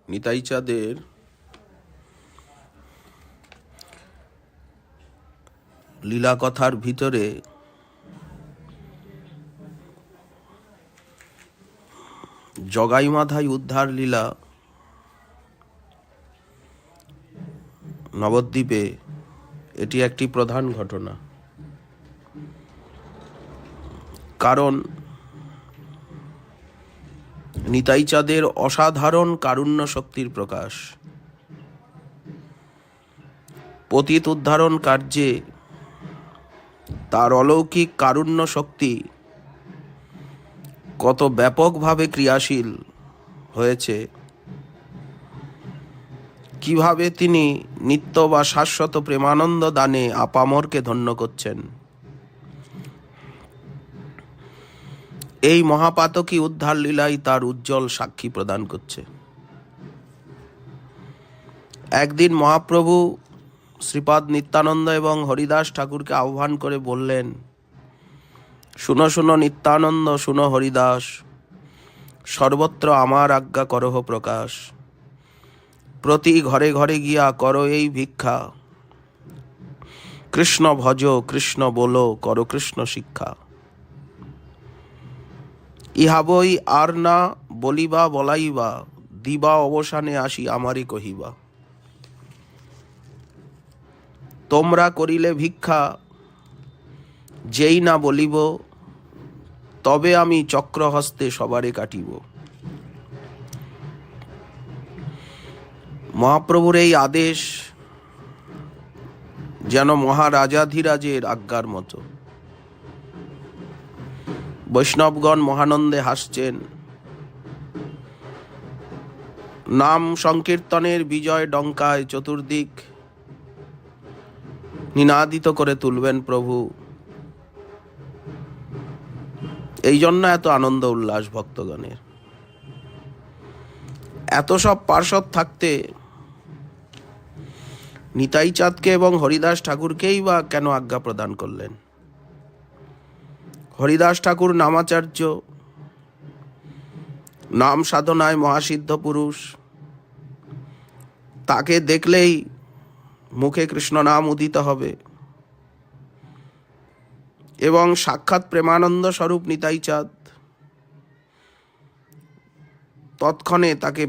নিতাই চাঁদের লীলা কথার ভিতরে জগাই মাধাই উদ্ধার লীলা নবদ্বীপে এটি একটি প্রধান ঘটনা। কারণ নিতাই চাঁদের অসাধারণ কারুণ্য শক্তির প্রকাশ। পতিত উদ্ধারণ কার্যে তার অলৌকিক কারুণ্য শক্তি কত ব্যাপকভাবে ক্রিয়াশীল হয়েছে, কিভাবে তিনি নিত্য বা শাশ্বত প্রেমানন্দ দানে আপামরকে ধন্য করছেন, এই মহাপাতকী উদ্ধার লীলাই তার উজ্জ্বল সাক্ষী প্রদান করছে। একদিন মহাপ্রভু শ্রীপাদ নিত্যানন্দ এবং হরিদাস ঠাকুরকে আহ্বান করে বললেন, শুনো শুনো নিত্যানন্দ, শুনো হরিদাস, সর্বত্র আমার আজ্ঞা করহ প্রকাশ। প্রতি ঘরে ঘরে গিয়া করো এই ভিক্ষা, কৃষ্ণ ভজ কৃষ্ণ বলো করো কৃষ্ণ শিক্ষা। ইহা বই আর না বলিবা বলাইবা, দিবা অবসানে আসি আমারই কহিবা। তোমরা করিলে ভিক্ষা, যেই না বলিব, তবে আমি চক্রহস্তে সবারে কাটিব। মহাপ্রভুর এই আদেশ যেন মহারাজাধিরাজের আজ্ঞার মতো। বৈষ্ণবগণ মহানন্দে হাসছেন। নাম সংকীর্তনের বিজয় ডঙ্কায় চতুর্দিক নিনাদিত করে তুলবেন প্রভু। এই জন্য এত আনন্দ উল্লাস ভক্তগণের। এত সব পার্ষদ থাকতে নিতাই চাঁদকে এবং হরিদাস ঠাকুরকেই বা কেন আজ্ঞা প্রদান করলেন? হরিদাস ঠাকুর নামাচার্য, নাম সাধনায় মহাসিদ্ধ পুরুষ। তাকে দেখলেই মুখে কৃষ্ণ নাম উদিত হবে, এবং সাক্ষাৎ প্রেমানন্দ স্বরূপ নিতাই চাঁদ তৎক্ষণে তাকে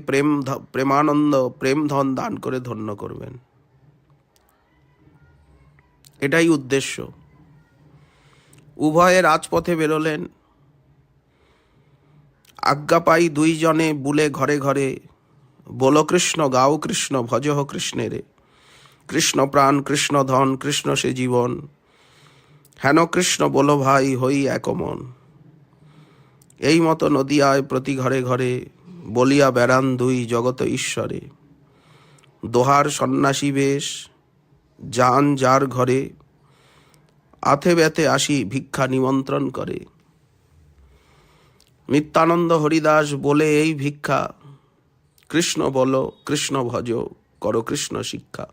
প্রেমানন্দ প্রেম ধন দান করে ধন্য করবেন। এটাই উদ্দেশ্য। উভয়ে রাজপথে বেরোলেন। আজ্ঞা পাই দুইজনে বুলে ঘরে ঘরে, বলো কৃষ্ণ গাও কৃষ্ণ ভজহ কৃষ্ণেরে। কৃষ্ণ প্রাণ কৃষ্ণ ধন কৃষ্ণ সে জীবন, হেন কৃষ্ণ বলো ভাই হই একমন। এই মতো নদিয়ায় প্রতি ঘরে ঘরে বলিয়া বেড়ান দুই জগত ঈশ্বরে। দোহার সন্ন্যাসী বেশ যান যার ঘরে, আথে ব্যথে আসি ভিক্ষা নিমন্ত্রণ করে। নিত্যানন্দ হরিদাস বলে এই ভিক্ষা, কৃষ্ণ বলো কৃষ্ণ ভজ করো কৃষ্ণ শিক্ষা।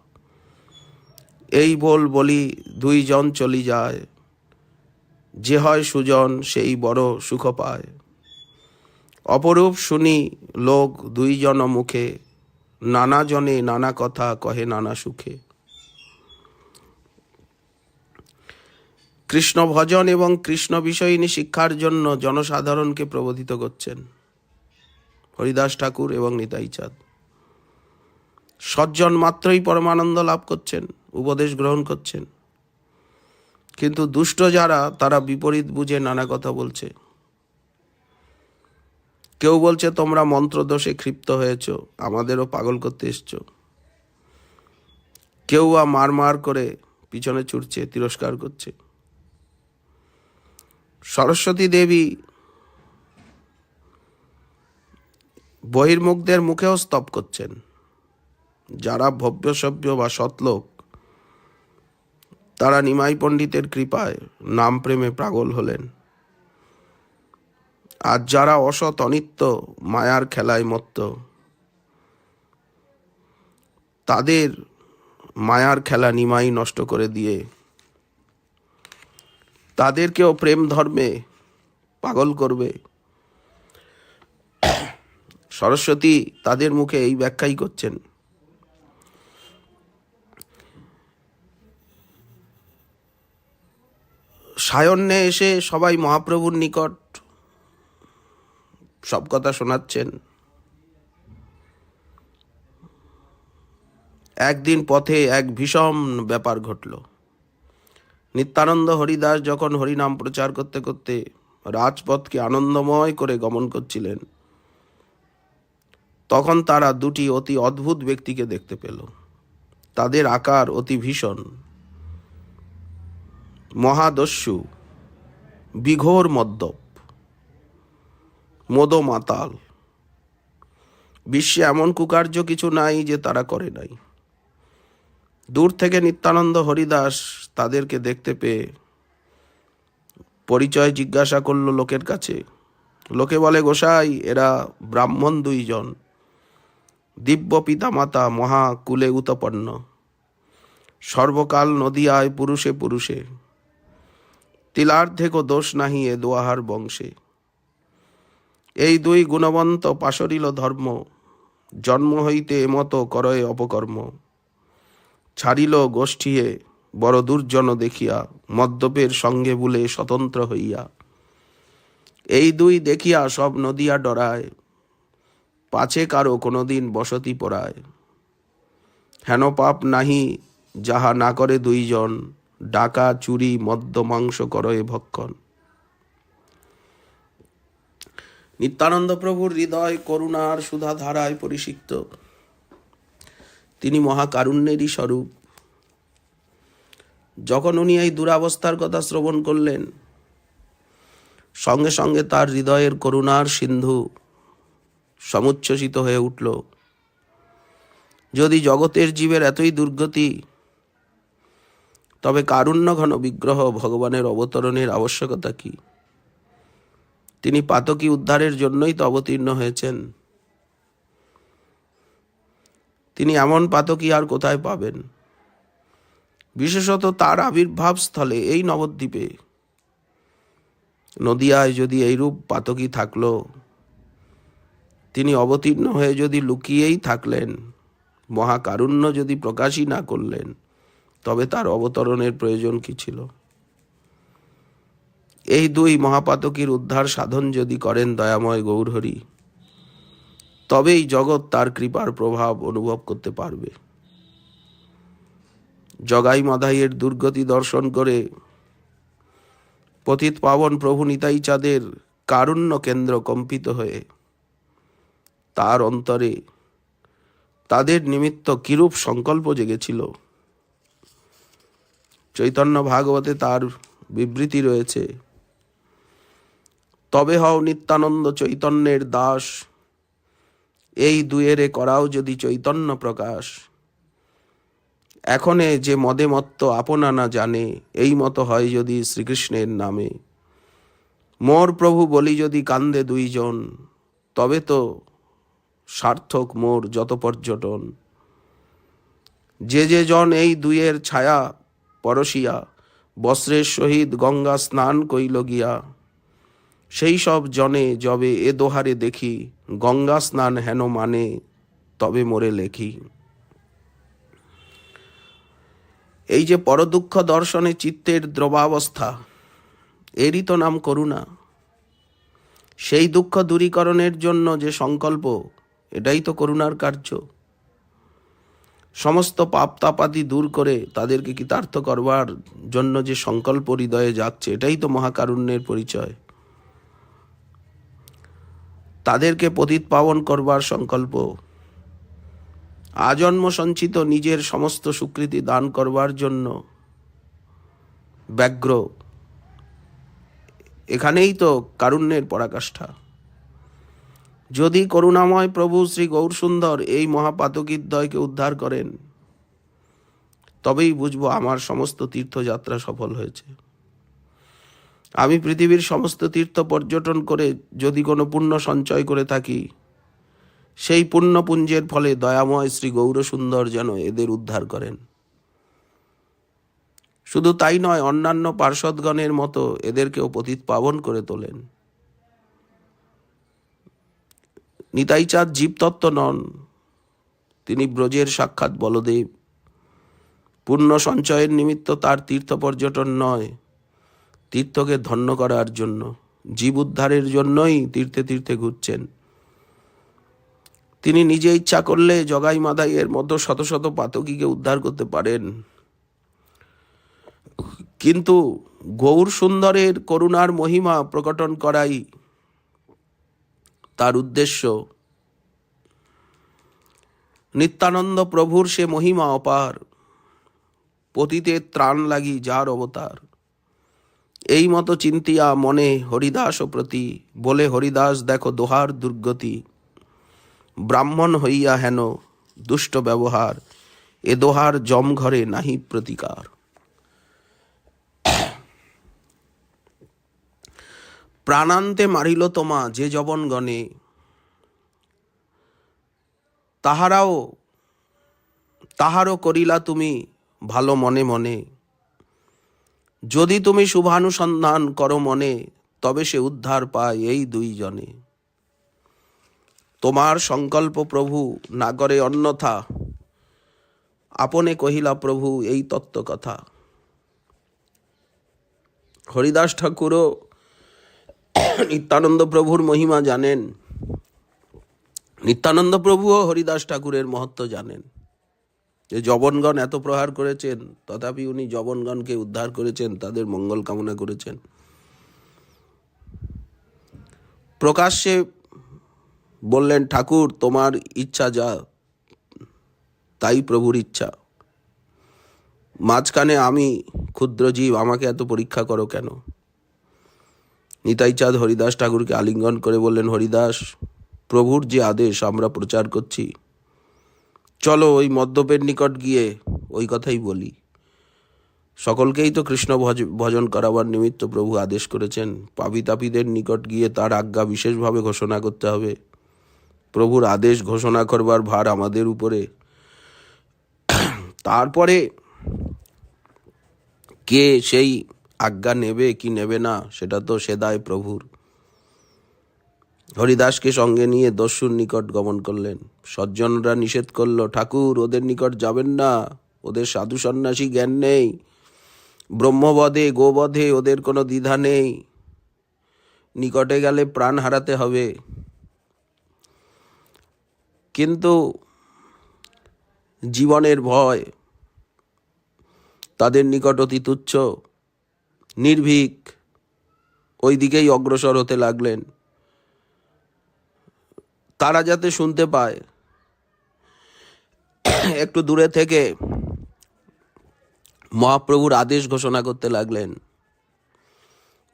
এই বলি দুইজন চলি যায়, যে হয় সুজন সেই বড় সুখ পায়। অপরূপ শুনি লোক দুইজন মুখে, নানা জনে নানা কথা কহে নানা সুখে। কৃষ্ণ ভজন এবং কৃষ্ণ বিষয়িনী শিক্ষার জন্য জনসাধারণকে প্রবোধিত করছেন হরিদাস ঠাকুর এবং নিতাই চাঁদ। সজ্জন মাত্রই পরমানন্দ লাভ করছেন, উপদেশ গ্রহণ করছেন। কিন্তু দুষ্ট যারা, তারা বিপরীত বুঝে নানা কথা বলছে। কেউ বলছে তোমরা মন্ত্রদোষে ক্ষিপ্ত হয়েছ, আমাদেরও পাগল করতে এসছো। কেউ বা মার করে পিছনে ছুটছে, তিরস্কার করছে। সরস্বতী দেবী বহির্মুখদের মুখেও স্তব করছেন। যারা ভব্য সভ্য বা সৎলোক, তারা নিমাই পণ্ডিতের কৃপায় নাম প্রেমে পাগল হলেন। আর যারা অসৎ অনিত্য মায়ার খেলায় মত্ত, তাদের মায়ার খেলা নিমাই নষ্ট করে দিয়ে তাদেরকেও প্রেম ধর্মে পাগল করবে। সরস্বতী তাদের মুখে এই ব্যাখ্যাই করছেন। সায়ন্যে এসে সবাই মহাপ্রভুর নিকট সব কথা শোনাচ্ছেন। একদিন পথে এক ভীষণ ব্যাপার ঘটল। নিত্যানন্দ হরিদাস যখন হরিনাম প্রচার করতে করতে রাজপথকে আনন্দময় করে গমন করছিলেন, তখন তারা দুটি অতি অদ্ভুত ব্যক্তিকে দেখতে পেল। তাদের আকার অতি ভীষণ, মহাদস্যু, বিঘোর মদ্যপ, মদমাতাল। বিশ্বে এমন কুকার্য কিছু নাই যে তারা করে নাই। দূর থেকে নিত্যানন্দ হরিদাস তাদেরকে দেখতে পেয়ে পরিচয় জিজ্ঞাসা করল লোকের কাছে। লোকে বলে, গোসাই, এরা ব্রাহ্মণ দুইজন, দিব্য পিতামাতা, মহাকুলে উৎপন্ন, সর্বকাল নদিয়ায় পুরুষে পুরুষে, তিলার্ধেক দোষ নাহি এ দোয়াহার বংশে। এই দুই গুণবন্ত পাশরিল ধর্ম, জন্ম হইতে এমতো করয়ে অপকর্ম। ছাড়িল গোষ্ঠীয়ে বড় দুর্জন দেখিয়া, মদ্যপের সঙ্গে বুলে স্বতন্ত্র হইয়া। এই দুই দেখিয়া সব নদিয়া ডরায়, পাছে কারো কোনোদিন বসতি পড়ায়। হেন পাপ নাহি যাহা না করে দুইজন, ডাকা চুরি মদ্য মাংস করয়ে ভক্ষণ। নিত্যানন্দ প্রভুর হৃদয় করুণার সুধা ধারায় পরিষিক্ত। তিনি মহাকারুণ্যেরই স্বরূপ। যখন উনি এই দুরাবস্থার কথা শ্রবণ করলেন, সঙ্গে সঙ্গে তার হৃদয়ের করুণার সিন্ধু সমুচ্ছ্বসিত হয়ে উঠল। যদি জগতের জীবের এতই দুর্গতি, তবে কারুণ্য ঘন বিগ্রহ ভগবানের অবতরণের আবশ্যকতা কি? তিনি পাতকী উদ্ধারের জন্যই তো অবতীর্ণ হয়েছেন। তিনি এমন পাতকী আর কোথায় পাবেন? বিশেষত তার আবির্ভাব স্থলে এই নবদ্বীপে, নদিয়ায় যদি এইরূপ পাতকী থাকলো, তিনি অবতীর্ণ হয়ে যদি লুকিয়েই থাকলেন, মহাকারুণ্য যদি প্রকাশই না করলেন, তবে তার অবতরণের প্রয়োজন কি ছিল? এই দুই মহাপাতকীর উদ্ধার সাধন যদি করেন দয়াময় গৌরহরি, তবেই জগৎ তার কৃপার প্রভাব অনুভব করতে পারবে। জগাই মাধাইয়ের দুর্গতি দর্শন করে পতিত পাবন প্রভু নিতাই চাঁদের কারুণ্য কেন্দ্র কম্পিত হয়ে তার অন্তরে তাদের নিমিত্ত কিরূপ সংকল্প জেগেছিল, চৈতন্য ভাগবতে তার বিবৃতি রয়েছে। তবে হও নিত্যানন্দ চৈতন্যের দাস, এই দুয়েরে করাও যদি চৈতন্য প্রকাশ। এখনে যে মদে মত্ত আপনা না জানে, এই মতো হয় যদি শ্রীকৃষ্ণের নামে। মোর প্রভু বলি যদি কান্দে দুইজন, তবে তো সার্থক মোর যত পর্যটন। যে যে জন এই দুইয়ের ছায়া পরশিয়া, বস্ত্রের সহিত গঙ্গা স্নান কইল গিয়া, সেই সব জনে যবে এ দোহারে দেখি, গঙ্গা স্নান হেন মানে তবে মোরে লেখি। এই যে পরদুঃখ দর্শনে চিত্তের দ্রবাবস্থা, এরই তো নাম করুণা। সেই দুঃখ দূরীকরণের জন্য যে সংকল্প, এটাই তো করুণার কার্য। সমস্ত পাপ তাপাদি দূর করে তাদেরকে কৃতার্থ করবার জন্য যে সংকল্প হৃদয়ে যাচ্ছে, এটাই তো মহাকারুণ্যের পরিচয়। তাদেরকে পতিত পাবন করবার সংকল্প, আজন্ম সঞ্চিত নিজের সমস্ত স্বীকৃতি দান করবার জন্য ব্যগ্র। এখানেই তো কারুণ্যের পরাকাষ্ঠা। যদি করুণাময় প্রভু শ্রী গৌরসুন্দর এই মহাপাতকীদ্বয়কে উদ্ধার করেন, তবেই বুঝবো আমার সমস্ত তীর্থযাত্রা সফল হয়েছে। আমি পৃথিবীর সমস্ত তীর্থ পর্যটন করে যদি কোনো পুণ্য সঞ্চয় করে থাকি, সেই পুণ্যপুঞ্জের ফলে দয়াময় শ্রী গৌরসুন্দর যেন এদের উদ্ধার করেন। শুধু তাই নয়, অন্যান্য পার্ষদগণের মতো এদেরকেও পতিত পাবন করে তোলেন। নিতাই চাঁদ জীবতত্ত্ব নন, তিনি ব্রজের সাক্ষাৎ বলদেব। পুণ্য সঞ্চয়ের নিমিত্ত তার তীর্থ পর্যটন নয়, তীর্থকে ধন্য করার জন্য, জীব উদ্ধারের জন্যই তীর্থে তীর্থে ঘুরছেন। তিনি নিজে ইচ্ছা করলে জগাই মাদাইয়ের মতো শত শত পাতকীকে উদ্ধার করতে পারেন, কিন্তু গৌর সুন্দরের করুণার মহিমা প্রকটন করাই তার উদ্দেশ্য। নিত্যানন্দ প্রভুর সে মহিমা অপার, পতিতের ত্রাণ লাগি যার অবতার। এই মতো চিন্তিয়া মনে হরিদাস প্রতি, বলে হরিদাস দেখো দোহার দুর্গতি। ব্রাহ্মণ হইয়া হেন দুষ্ট ব্যবহার, এ দোহার জম ঘরে নাহি প্রতিকার। প্রাণান্তে মারিল তোমা যে যবনগণে, তাহারও করিলা তুমি ভালো মনে মনে। যদি তুমি শুভানুসন্ধান করো মনে, তবে সে উদ্ধার পায় এই দুইজনে। তোমার সংকল্প প্রভু না করে অন্যথা, আপনে কহিলা প্রভু এই তত্ত্ব কথা। হরিদাস ঠাকুরও নিত্যানন্দ প্রভুর মহিমা জানেন, নিত্যানন্দ প্রভুও হরিদাস ঠাকুরের মহত্ব জানেন। যে যবনগণ এত প্রহার করেছেন, তথাপি উনি যবনগণকে উদ্ধার করেছেন, তাদের মঙ্গল কামনা করেছেন। প্রকাশ্যে বললেন, ঠাকুর তোমার ইচ্ছা যা তাই প্রভুর ইচ্ছা। মাঝখানে আমি ক্ষুদ্র জীব, আমাকে এত পরীক্ষা করো কেন? নিতাই চাঁদ হরিদাস ঠাকুরকে আলিঙ্গন করে বললেন, হরিদাস, প্রভুর যে আদেশ আমরা প্রচার করছি, চলো ওই মদ্যপের নিকট গিয়ে ওই কথাই বলি। সকলকেই তো কৃষ্ণ ভজন করাবার নিমিত্ত প্রভু আদেশ করেছেন। পাপী তাপীদের নিকট গিয়ে তার আজ্ঞা বিশেষভাবে ঘোষণা করতে হবে। প্রভুর আদেশ ঘোষণা করবার ভার আমাদের উপরে। তারপরে কে সেই আজ্ঞা নেবে কি নেবে না, সেটা তো সেদায় প্রভুর। হরিদাসকে সঙ্গে নিয়ে দস্যুর নিকট গমন করলেন। সজ্জনরা নিষেধ করল, ঠাকুর ওদের নিকট যাবেন না, ওদের সাধু সন্ন্যাসী জ্ঞান নেই, ব্রহ্মবধে গোবধে ওদের কোনো দ্বিধা নেই, নিকটে গেলে প্রাণ হারাতে হবে। কিন্তু জীবনের ভয় তাদের নিকট অতি তুচ্ছ। নির্ভীক ওই দিকেই অগ্রসর হতে লাগলেন। তারা যাতে শুনতে পায়, একটু দূরে থেকে মহাপ্রভুর আদেশ ঘোষণা করতে লাগলেন।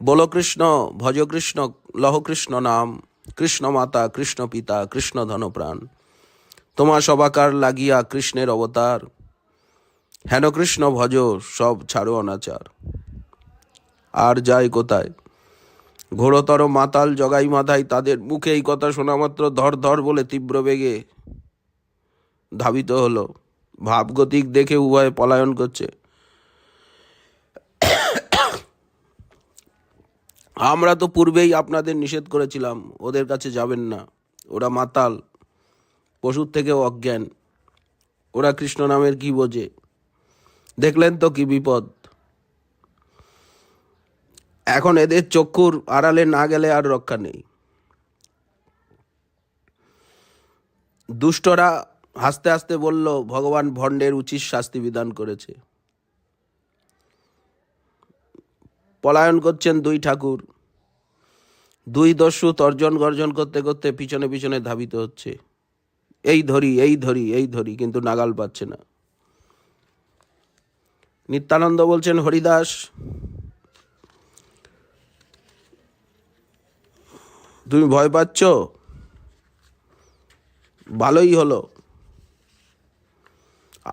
বলো কৃষ্ণ, ভজ কৃষ্ণ, লহ কৃষ্ণ নাম, কৃষ্ণ মাতা, কৃষ্ণ পিতা, কৃষ্ণ ধন প্রাণ। তোমার সবাকার লাগিয়া কৃষ্ণের অবতার, হেন কৃষ্ণ ভজ, সব ছাড়ো অনাচার। আর যায় কোথায়? ঘোরতর মাতাল জগাই মাথায় তাদের মুখে এই কথা শোনা মাত্র ধর ধর বলে তীব্র বেগে ধাবিত হলো। ভাবগতিক দেখে উভয়ে পলায়ন করছে। আমরা তো পূর্বেই আপনাদের নিষেধ করেছিলাম, ওদের কাছে যাবেন না, ওরা মাতাল, পশুর থেকেও অজ্ঞান, ওরা কৃষ্ণ নামের কি বোঝে। দেখলেন তো কি বিপদ। এখন এদের চক্ষুর আড়ালে না গেলে আর রক্ষা নেই। দুষ্টরা হাসতে হাসতে বলল, ভগবান ভণ্ডের উচিত শাস্তি বিধান করেছে। পলায়ন করছেন দুই ঠাকুর। দুই দস্যু তর্জন গর্জন করতে করতে পিছনে পিছনে ধাবিত হচ্ছে। এই ধরি, এই ধরি, এই ধরি, কিন্তু নাগাল পাচ্ছে না। নিত্যানন্দ বলছেন, হরিদাস, তুমি ভয় পাচ্ছ? ভালোই হলো,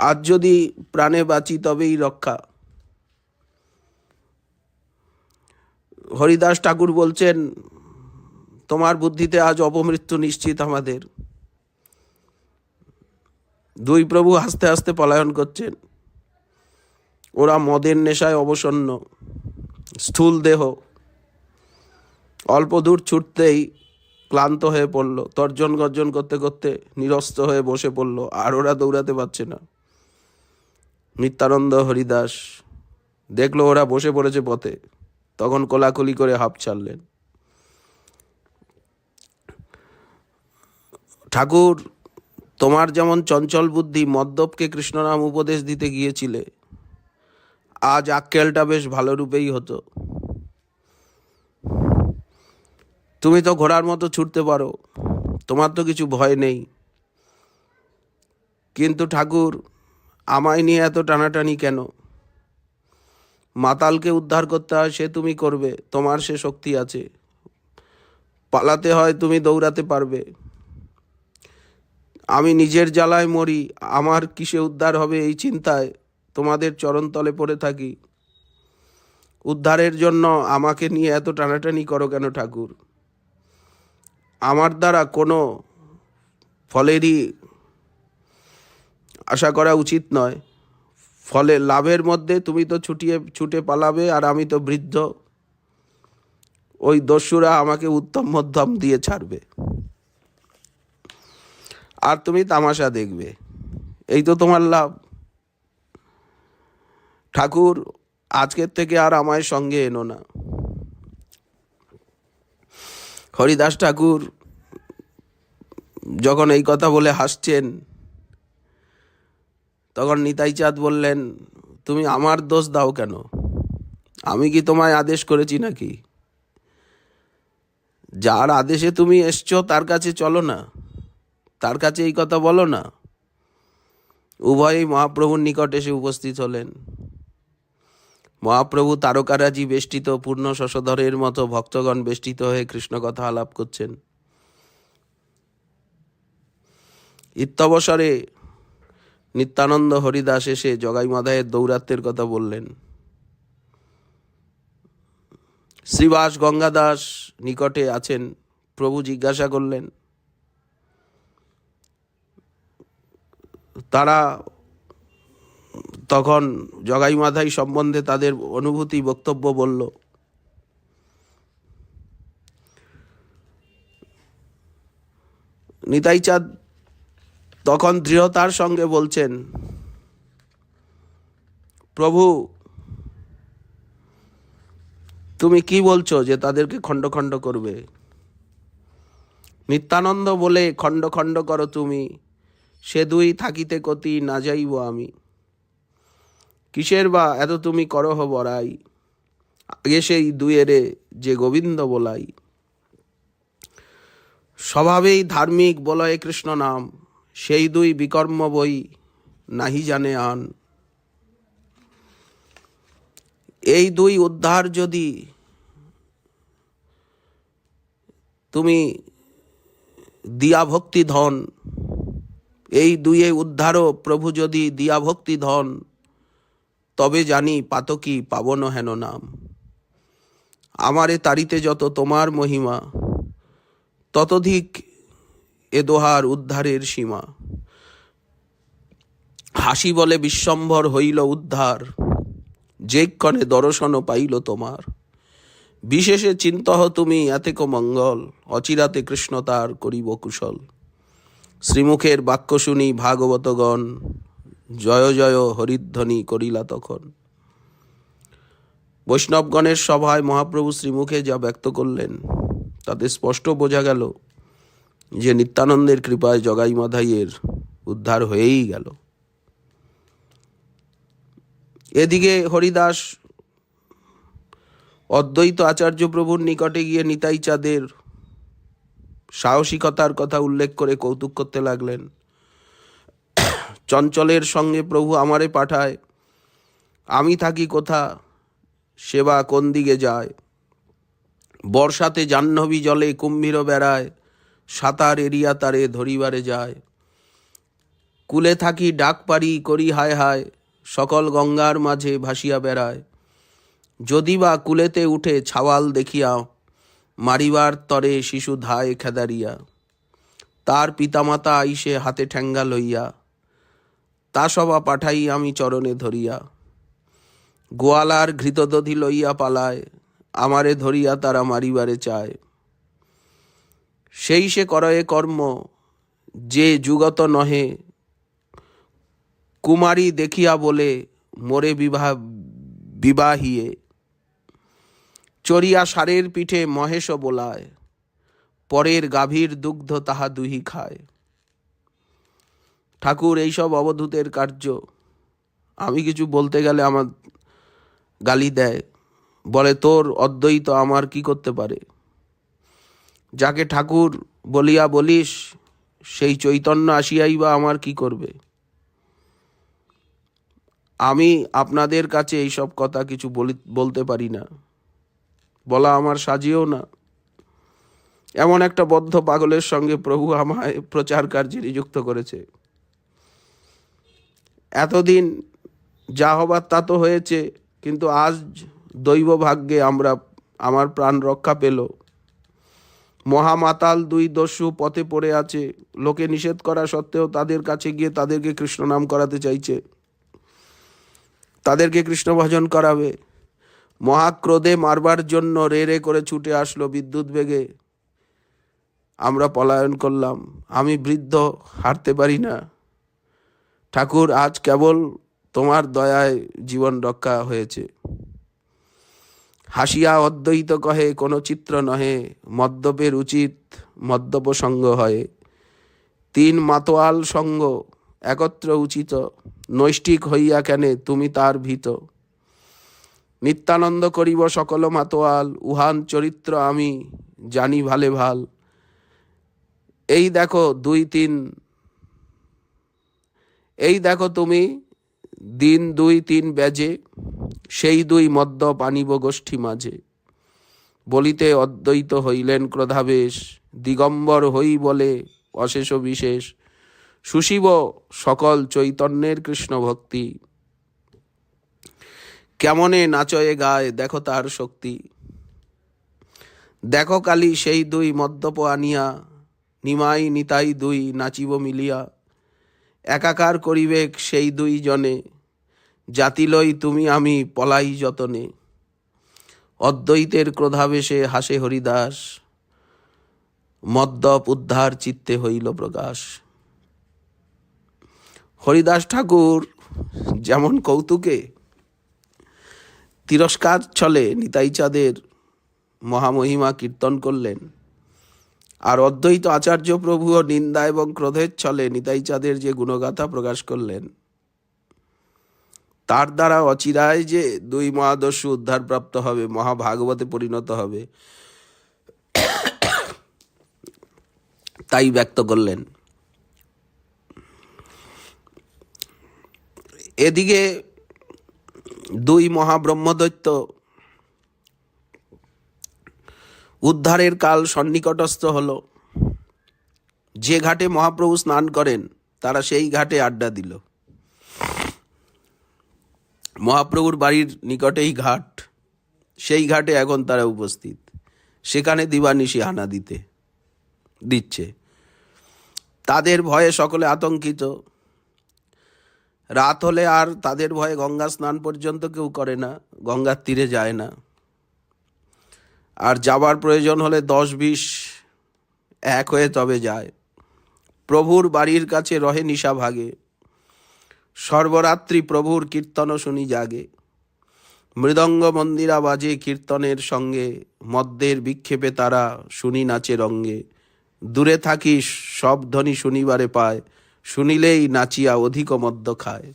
আজ যদি প্রাণে বাঁচি তবেই রক্ষা। হরিদাস ঠাকুর বলছেন, তোমার বুদ্ধিতে আজ অপমৃত্যু নিশ্চিত আমাদের। দুই প্রভু হাসতে হাসতে পলায়ন করছেন। ওরা মদের নেশায় অবসন্ন, স্থূল দেহ। অল্প দূর ছুটতেই ক্লান্ত হয়ে পড়ল, তর্জন গর্জন করতে করতে নিরস্ত হয়ে বসে পড়ল, আর ওরা দৌড়াতে পারছে না। নিত্যানন্দ হরিদাস দেখলো ওরা বসে পড়েছে পথে, তখন কোলাকুলি করে হাঁপ ছাড়লেন। ঠাকুর, তোমার যেমন চঞ্চল বুদ্ধি মদ্যপকে কৃষ্ণনাম উপদেশ দিতে গিয়েছিলে, আজ আক্কেলটা বেশ ভালো রূপেই হতো। তুমি তো ঘোড়ার মতো ছুটতে পারো, তোমার তো কিছু ভয় নেই। কিন্তু ঠাকুর, আমায় নিয়ে এত টানাটানি কেন? মাতালকে উদ্ধার করতে হয় সে তুমি করবে, তোমার সে শক্তি আছে। পালাতে হয় তুমি দৌড়াতে পারবে। আমি নিজের জ্বালায় মরি, আমার কিসে উদ্ধার হবে এই চিন্তায় তোমাদের চরণতলে পড়ে থাকি। উদ্ধারের জন্য আমাকে নিয়ে এত টানাটানি করো কেন ঠাকুর? আমার দ্বারা কোনো ফলেরই আশা করা উচিত নয়। ফলে লাভের মধ্যে তুমি তো ছুটে পালাবে, আর আমি তো বৃদ্ধ, ওই দস্যুরা আমাকে উত্তম মধ্যম দিয়ে ছাড়বে, আর তুমি তামাশা দেখবে, এই তো তোমার লাভ। ঠাকুর, আজকের থেকে আর আমায় সঙ্গে এনো না। হরিদাস ঠাকুর যখন এই কথা বলে হাসছেন, তখন নিতাই চাঁদ বললেন, তুমি আমার দোষ দাও কেন? আমি কি তোমায় আদেশ করেছি নাকি? যার আদেশে তুমি এসছো তার কাছে চলো না, তার কাছে এই কথা বলো না। উভয়ই মহাপ্রভুর নিকট এসে উপস্থিত হলেন। মহাপ্রভু তারকারাজি বেষ্টিত পূর্ণ শশধরের মতো ভক্তগণ বেষ্টিত হয়ে কৃষ্ণ কথা আলাপ করছেন। ইত্যবসরে নিত্যানন্দ হরিদাস এসে জগাই মাধায়ের দৌরাত্মের কথা বললেন। শ্রীবাস গঙ্গাদাস নিকটে আছেন। প্রভু জিজ্ঞাসা করলেন। তারা তখন জগাই মাধাই সম্বন্ধে তাদের অনুভূতি বক্তব্য বলল। নিতাই চাঁদ তখন দৃঢ়তার সঙ্গে বলছেন, প্রভু, তুমি কি বলছো যে তাদেরকে খণ্ড খণ্ড করবে? নিত্যানন্দ বলে খণ্ড খণ্ড করো তুমি, সে দুই থাকিতে কতি না যাইব আমি। কিসের বা এত তুমি করহ বড়াই, আগে সেই দুয়েরে যে গোবিন্দ বলাই। স্বভাবেই ধার্মিক বলয়ে কৃষ্ণ নাম, সেই দুই বিকর্ম বই নাহি জানে আন। এই দুই উদ্ধার যদি তুমি দিয়া ভক্তি ধন, এই দুয়ে উদ্ধারও প্রভু যদি দিয়া ভক্তি ধন, তবে জানি পাতকি পাবন হেন নাম। আমারে তারিতে যত তোমার মহিমা, ততোধিক এ দোহার উদ্ধারের সীমা। হাসি বলে বিশ্বম্ভর হইল উদ্ধার, যে ক্ষণে দর্শন পাইল তোমার। বিশেষে চিন্তহ তুমি এতেক মঙ্গল, অচিরাতে কৃষ্ণ তার করিব কুশল। শ্রীমুখের বাক্য শুনি ভাগবতগণ, জয় জয় হরিধ্বনি করিলা তখন। বৈষ্ণবগণের সভায় মহাপ্রভু শ্রীমুখে যা ব্যক্ত করলেন, তাতে স্পষ্ট বোঝা গেল যে নিত্যানন্দের কৃপায় জগাই মাধাইয়ের উদ্ধার হয়েই গেল। এদিকে হরিদাস অদ্বৈত আচার্য প্রভুর নিকটে গিয়ে নিতাই চাঁদের সাহসিকতার কথা উল্লেখ করে কৌতুক করতে লাগলেন। চঞ্চলের সঙ্গে প্রভু আমারে পাঠায়, আমি থাকি কোথা, সেবা কোন দিকে যায়। বর্ষাতে জাহ্নবী জলে কুম্ভীর বেড়ায়, সাঁতার এরিয়া তারে ধরিবারে যায়। কুলে থাকি ডাক পারি করি হায় হায়, সকল গঙ্গার মাঝে ভাসিয়া বেড়ায়। যদি বা কুলেতে উঠে ছাওয়াল দেখিয়া, মারিবার তরে শিশু ধায় খেদারিয়া। তার পিতামাতা আইসে হাতে ঠেঙ্গা লইয়া, তা সবা পাঠাই আমি চরণে ধরিয়া। গোয়ালার ঘৃতদধি লইয়া পালায়, আমারে ধরিয়া তারা মারিবারে চায়। সেই সে করয়ে কর্ম, যে যুগত নহে, কুমারী দেখিয়া বলে মোরে বিবাহিয়ে, চড়িয়া ষাঁড়ের পিঠে মহেশ বোলায়, পরের গাভীর দুগ্ধ তাহা দুহি খায়। ঠাকুর এইসব অবধূতের কার্য। আমি কিছু বলতে গেলে আমার গালি দেয়, বলে তোর অদ্বৈত আমার কি করতে পারে। যাকে ঠাকুর বলিয়া বলিস সেই চৈতন্য আসিয়াই বা আমার কি করবে। আমি আপনাদের কাছে এইসব কথা কিছু বলতে পারি না, বলা আমার সাজিয়েও না। এমন একটা বদ্ধ পাগলের সঙ্গে প্রভু আমায় প্রচার কার্যে নিযুক্ত করেছে। এতদিন যা হবার তা তো হয়েছে, কিন্তু আজ দৈব ভাগ্যে আমার প্রাণ রক্ষা পেল। মহামাতাল দুই দস্যু পথে পড়ে আছে, লোকে নিষেধ করা সত্ত্বেও তাদের কাছে গিয়ে তাদেরকে কৃষ্ণ নাম করাতে চাইছে, তাদেরকে কৃষ্ণ ভজন করাবে। মহাক্রোধে মারবার জন্য রে রে করে ছুটে আসলো বিদ্যুৎ বেগে। আমরা পলায়ন করলাম। আমি বৃদ্ধ, হারতে পারি না। ঠাকুর আজ কেবল তোমার দয়ায় জীবন রক্ষা হয়েছে। হাসিয়া অদ্বৈত কহে কোনো চিত্র নহে, মদ্যপের উচিত মদ্যপ সঙ্গ হয়। তিন মাতোয়াল সঙ্গ একত্র উচিত, নৈষ্ঠিক হইয়া কেনে তুমি তার ভীত। নিত্যানন্দ করিব সকল মাতোয়াল, উহান চরিত্র আমি জানি ভালে ভাল। এই দেখো তুমি দিন 2-3 বেজে, সেই দুই মদ্যপ আনিব গোষ্ঠী মাঝে। বলিতে অদ্বৈত হইলেন ক্রোধাবেশ, দিগম্বর হই বলে অশেষ বিশেষ। সুশিব সকল চৈতন্যের কৃষ্ণ ভক্তি, কেমনে নাচয়ে গায় দেখো তার শক্তি। দেখো কালী সেই দুই মদ্যপ আনিয়া, নিমাই নিতাই দুই নাচিব মিলিয়া। একাকার করিবেক সেই দুই জনে, জাতি লই তুমি আমি পলাই যতনে। অদ্বৈতের ক্রোধাবেশে হাসে হরিদাস, মদ্যপ উদ্ধার চিত্তে হইল প্রকাশ। হরিদাস ঠাকুর যেমন কৌতুকে তিরস্কার ছলে নিতাই চাঁদের মহামহিমা কীর্তন করলেন, আর অদ্বৈত আচার্য প্রভুও নিন্দা এবং ক্রোধের ছলে নিতাই চাঁদের যে গুণগাথা প্রকাশ করলেন, তার দ্বারা অচিরায় যে দুই মহাদস্যু উদ্ধারপ্রাপ্ত হবে, মহাভাগবতে পরিণত হবে, তাই ব্যক্ত করলেন। এদিকে দুই মহাব্রহ্মদৈত্য উদ্ধারের কাল সন্নিকটস্থ হল। যে ঘাটে মহাপ্রভু স্নান করেন তারা সেই ঘাটে আড্ডা দিল। মহাপ্রভুর বাড়ির নিকটেই ঘাট, সেই ঘাটে এখন তারা উপস্থিত। সেখানে দিবানিশি হানা দিচ্ছে। তাদের ভয়ে সকলে আতঙ্কিত। রাত হলে আর তাদের ভয়ে গঙ্গা স্নান পর্যন্ত কেউ করে না, গঙ্গার তীরে যায় না। আর যাবার প্রয়োজন হলে 10-20 এক হয়ে তবে যায়। প্রভুর বাড়ির কাছে রহে নিশা ভাগে, সর্বরাত্রি প্রভুর কীর্তন শুনি জাগে। মৃদঙ্গ মন্দিরা বাজে কীর্তনের সঙ্গে, মদ্যের বিক্ষেপে তারা শুনি নাচে রঙ্গে। দূরে থাকি সব ধ্বনি শুনিবারে পায়, শুনিলেই নাচিয়া অধিক মদ্য খায়।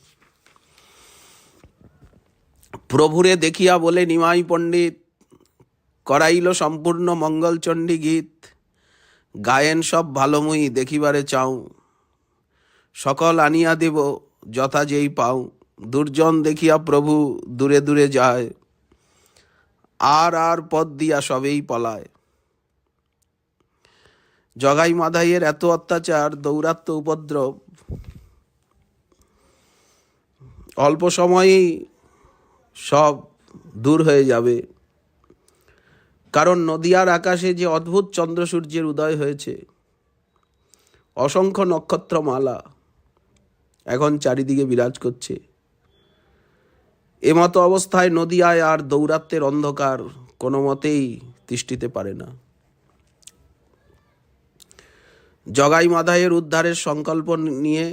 প্রভুরে দেখিয়া বলে নিমাই পণ্ডিত, করাইল সম্পূর্ণ মঙ্গলচণ্ডী গীত। গায়েন সব ভালোময়ী দেখিবারে চাও, সকল আনিয়া দেব যথা যেই পাও। দুর্জন দেখিয়া প্রভু দূরে দূরে যায়, আর পথ দিয়া সবেই পলায়। জগাই মাধাইয়ের এত অত্যাচার, দৌরাত্ম, উপদ্রব অল্প সময়েই সব দূর হয়ে যাবে। কারণ নদিয়ার আকাশে যে অদ্ভুত চন্দ্র সূর্যের উদয় হয়েছে, অসংখ্য নক্ষত্রমালা এখন চারিদিকে বিরাজ করছে। এমতো অবস্থায় নদিয়ায় আর দৌরাত্মের অন্ধকার কোনো মতেই তিষ্ঠিতে পারে না। জগাই মাধাইয়ের উদ্ধারের সংকল্প নিয়ে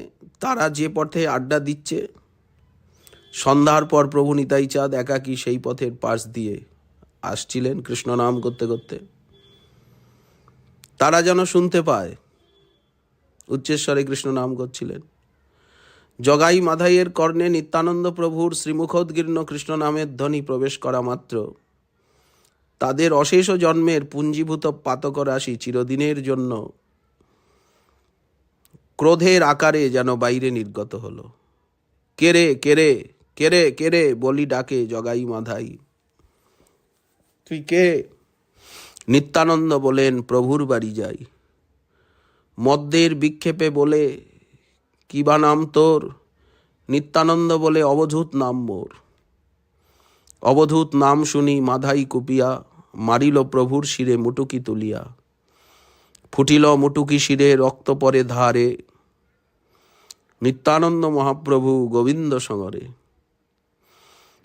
তারা যে পথে আড্ডা দিচ্ছে, সন্ধ্যার পর প্রভু নিতাই চাঁদ একাকী সেই পথের পাশ দিয়ে আসছিলেন কৃষ্ণ নাম করতে করতে। তারা যেন শুনতে পায় উচ্চেশ্বরে কৃষ্ণ নাম করছিলেন। জগাই মাধাইয়ের কর্ণে নিত্যানন্দ প্রভুর শ্রীমুখোদ্গীর্ণ কৃষ্ণ নামের ধ্বনি প্রবেশ করা মাত্র তাদের অশেষ জন্মের পুঞ্জীভূত পাতক রাশি চিরদিনের জন্য ক্রোধের আকারে যেন বাইরে নির্গত হলো। কেরে কেরে কেরে কেরে বলি ডাকে জগাই মাধাই, তুই কে? নিত্যানন্দ বলেন, প্রভুর বাড়ি যাই। মদ্যের বিক্ষেপে বলে, কি বা নাম তোর? নিত্যানন্দ বলে, অবধূত নাম মোর। অবধূত নাম শুনি মাধাই কুপিয়া, মারিল প্রভুর শিরে মুটুকি তুলিয়া। ফুটিল মুটুকি শিরে রক্ত পরে ধারে, নিত্যানন্দ মহাপ্রভু গোবিন্দ সঙ্গরে।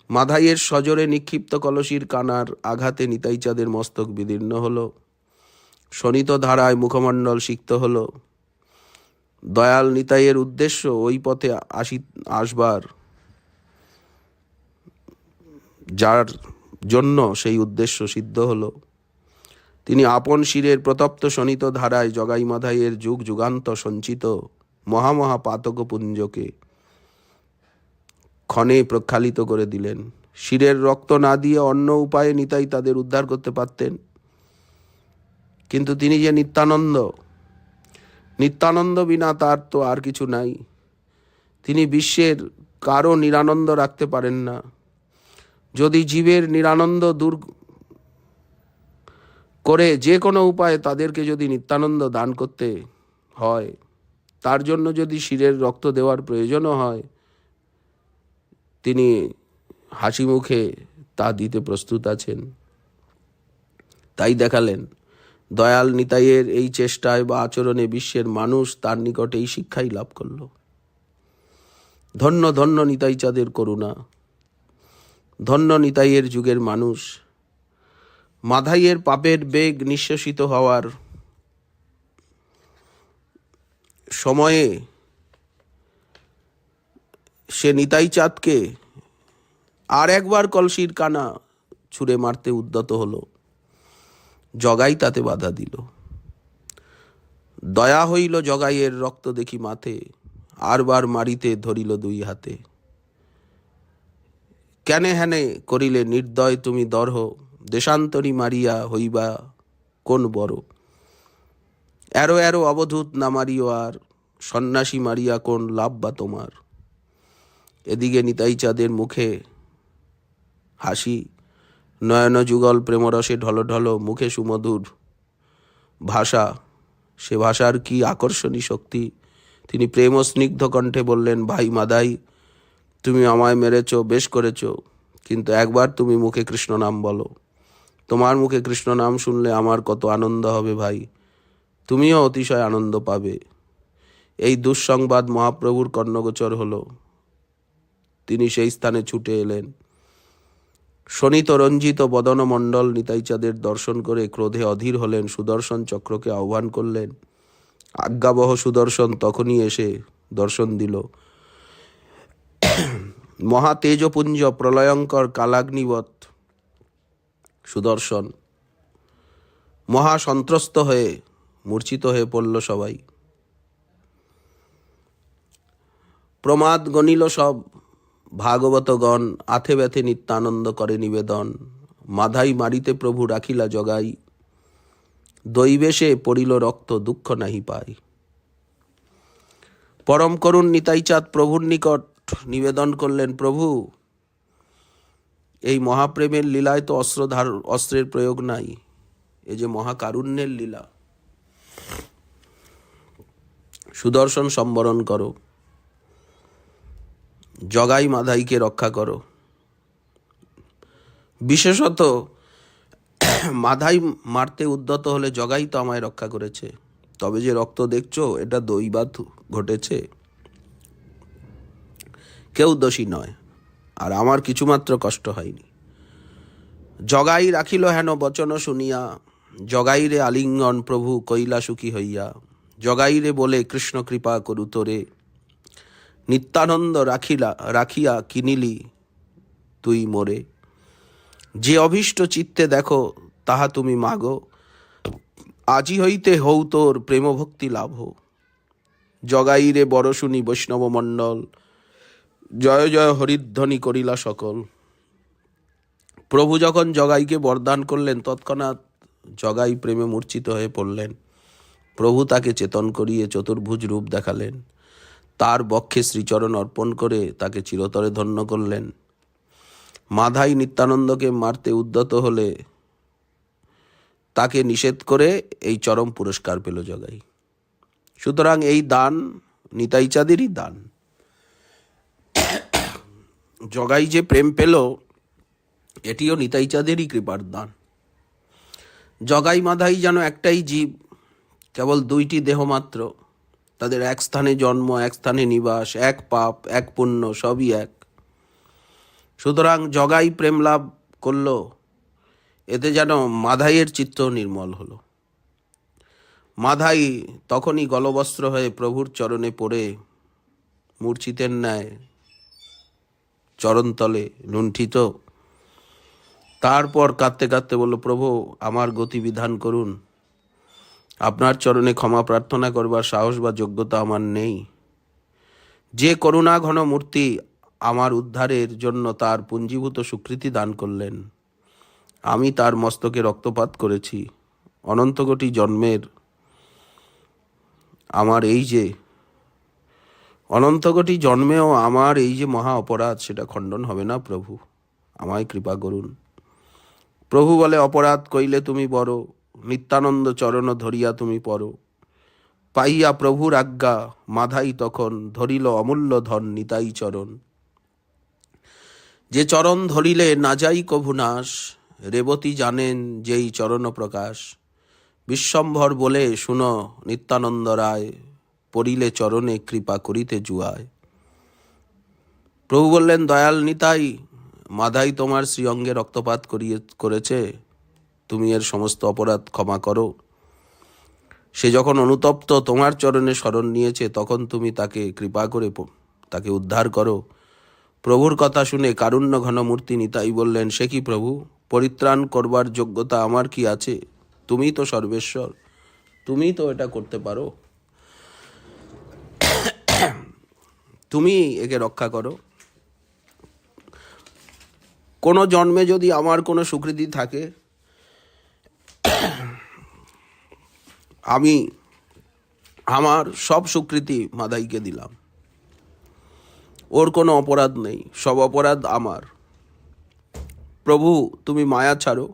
মাধাইয়ের সজোরে নিক্ষিপ্ত কলসির কানার আঘাতে নিতাই চাঁদের মস্তক বিদীর্ণ হল, শোণিত ধারায় মুখমণ্ডল সিক্ত হল। দয়াল নিতাইয়ের উদ্দেশ্য ওই পথে আসবার, যার জন্য সেই উদ্দেশ্য সিদ্ধ হলো। তিনি আপন শিরের প্রতপ্ত শোণিত ধারায় জগাই মাধাইয়ের যুগ যুগান্ত সঞ্চিত মহামহা পাতক পুঞ্জকে ক্ষণে প্রক্ষালিত করে দিলেন। শিরের রক্ত না দিয়ে অন্য উপায়ে নিতাই তাদের উদ্ধার করতে পারতেন, কিন্তু তিনি যে নিত্যানন্দ, নিত্যানন্দ বিনা তার তো আর কিছু নাই। তিনি বিশ্বের কারো নিরানন্দ রাখতে পারেন না। যদি জীবের নিরানন্দ দূর করে যে কোনো উপায়ে তাদেরকে যদি নিত্যানন্দ দান করতে হয়, তার জন্য যদি শিরের রক্ত দেওয়ার প্রয়োজনও হয়, তিনি হাসি মুখে তা দিতে প্রস্তুত আছেন। তাই দেখালেন। দয়াল নিতাইয়ের এই চেষ্টায় বা আচরণে বিশ্বের মানুষ তার নিকটে এই শিক্ষাই লাভ করল। ধন্য ধন্য নিতাই চাঁদের করুণা, ধন্য নিতাইয়ের যুগের মানুষ। মাধাইয়ের পাপের বেগ নিঃশেষিত হওয়ার সময়ে সে নিতাই চাঁদকে আর একবার কলসির কানা ছুঁড়ে মারতে উদ্যত হলো। জগাই তাতে বাধা দিল। দয়া হইল জগাইয়ের রক্ত দেখি মাথে, আরবার মারিতে ধরিল দুই হাতে। কেনে হেনে করিলে নির্দয় তুমি দরহ, দেশান্তরী মারিয়া হইবা কোন বড়। এরো এরো অবধূত না মারিও আর, সন্ন্যাসী মারিয়া কোন লাভ বা তোমার। এদিকে নিতাই চাঁদের মুখে হাসি, নয়ন যুগল প্রেমরসে ঢল ঢল, মুখে সুমধুর ভাষা। সে ভাষার কি আকর্ষণী শক্তি! তিনি প্রেম স্নিগ্ধ কণ্ঠে বললেন, ভাই মাধাই, তুমি আমায় মেরেছ, বেশ করেছ, কিন্তু একবার তুমি মুখে কৃষ্ণ নাম বলো। তোমার মুখে কৃষ্ণ নাম শুনলে আমার কত আনন্দ হবে ভাই, তুমিও অতিশয় আনন্দ পাবে। এই দুঃসংবাদ মহাপ্রভুর কর্ণগোচর হলো। তিনি সেই স্থানে ছুটে এলেন। শোণিত রঞ্জিত বদনমণ্ডল নিতাই চাঁদের দর্শন করে ক্রোধে অধীর হলেন। সুদর্শন চক্রকে আহ্বান করলেন। আজ্ঞাবহ সুদর্শন তখনই এসে দর্শন দিল। মহা তেজপুঞ্জ প্রলয়ঙ্কর কালাগ্নিবৎ সুদর্শন মহা সন্ত্রস্ত হয়ে মূর্ছিত হয়ে পড়ল সবাই। প্রমাদ গণিল সব ভাগবতগণ, আথে ব্যথে নিত্যানন্দ করে নিবেদন। মাধাই মারিতে প্রভু রাখিলা জগাই, দৈবেশে পড়িল রক্ত দুঃখ নাহি পাই। পরম করুণ নিতাই চাঁদ প্রভুর নিকট নিবেদন করলেন, প্রভু, এই মহাপ্রেমের লীলায় তো অস্ত্রের প্রয়োগ নাই, এ যে মহাকারুণ্যের লীলা। সুদর্শন সম্বরণ করো, জগাই মাধাইকে রক্ষা করো। বিশেষত মাধাই মারতে উদ্যত হলে জগাই তো আমায় রক্ষা করেছে, তবে যে রক্ত দেখছো এটা দৈবাত ঘটেছে, কেউ দোষী নয়, আর আমার কিছুমাত্র কষ্ট হয়নি। জগাই রাখিল হেন বচন শুনিয়া, জগাইরে আলিঙ্গন প্রভু কইলা সুখী হইয়া। জগাইরে বলে কৃষ্ণ কৃপা করু তোরে, নিত্যানন্দ রাখিয়া কিনিলি তুই মোরে। যে অভীষ্ট চিত্তে দেখো তাহা তুমি মাগো, আজি হইতে হৌ তোর প্রেম ভক্তি লাভ। জগাইরে বড় শুনি বৈষ্ণব মণ্ডল, জয় জয় হরিধ্বনি করিলা সকল। প্রভু যখন জগাইকে বরদান করলেন, তৎক্ষণাৎ জগাই প্রেমে মূর্ছিত হয়ে পড়লেন। প্রভু তাকে চেতন করিয়ে চতুর্ভুজ রূপ দেখালেন, তার বক্ষে শ্রীচরণ অর্পণ করে তাকে চিরতরে ধন্য করলেন। মাধাই নিত্যানন্দকে মারতে উদ্যত হলে তাকে নিষেধ করে এই চরম পুরস্কার পেল জগাই। সুতরাং এই দান নিতাই চাঁদেরই দান। জগাই যে প্রেম পেল, এটিও নিতাই চাঁদেরই কৃপার দান। জগাই মাধাই যেন একটাই জীব, কেবল দুইটি দেহ মাত্র, তাদের এক স্থানে জন্ম, এক স্থানে নিবাস, এক পাপ এক পুণ্য, সবই এক। সুতরাং জগাই প্রেম লাভ করল, এতে যেন মাধাইয়ের চিত্ত নির্মল হলো। মাধাই তখনই গলবস্ত্র হয়ে প্রভুর চরণে পড়ে মূর্ছিতের ন্যায় চরণতলে লুণ্ঠিত। তারপর কাঁদতে কাঁদতে বলল, প্রভু আমার গতি বিধান করুন, আপনার চরণে ক্ষমা প্রার্থনা করবার সাহস বা যোগ্যতা আমার নেই। যে করুণা ঘন মূর্তি আমার উদ্ধারের জন্য তার পুঞ্জীভূত স্বীকৃতি দান করলেন, আমি তার মস্তকে রক্তপাত করেছি। অনন্ত কোটি জন্মের আমার এই যে অনন্ত কোটি জন্মেও আমার এই যে মহা অপরাধ, সেটা খণ্ডন হবে না প্রভু, আমায় কৃপা করুন। প্রভু বলে, অপরাধ কইলে তুমি বড়, নিত্যানন্দ চরণ ধরিয়া তুমি পড়ো। পাইয়া প্রভুর আজ্ঞা মাধাই তখন ধরিল অমূল্য ধন নিতাই চরণ। যে চরণ ধরিলে না যাই কভু নাশ, রেবতী জানেন যেই চরণ প্রকাশ। বিশ্বম্ভর বলে শুনো নিত্যানন্দ রায়, পড়িলে চরণে কৃপা করিতে জুয়ায়। প্রভু বললেন, দয়াল নিতাই, মাধাই তোমার শ্রীঅঙ্গে রক্তপাত করেছে, তুমি এর সমস্ত অপরাধ ক্ষমা করো। সে যখন অনুতপ্ত তোমার চরণে শরণ নিয়েছে, তখন তুমি তাকে কৃপা করে তাকে উদ্ধার করো। প্রভুর কথা শুনে কারুণ্য ঘন মূর্তি নিতাই বললেন, সে কি প্রভু, পরিত্রাণ করবার যোগ্যতা আমার কি আছে? তুমিই তো সর্বেশ্বর, তুমিই তো এটা করতে পারো, তুমি একে রক্ষা করো। কোনো জন্মে যদি আমার কোনো স্বীকৃতি থাকে, আমি আমার সব স্বীকৃতি মাধাইকে দিলাম। ওর কোনো অপরাধ নেই, সব অপরাধ আমার। প্রভু তুমি মায়া ছাড়ো,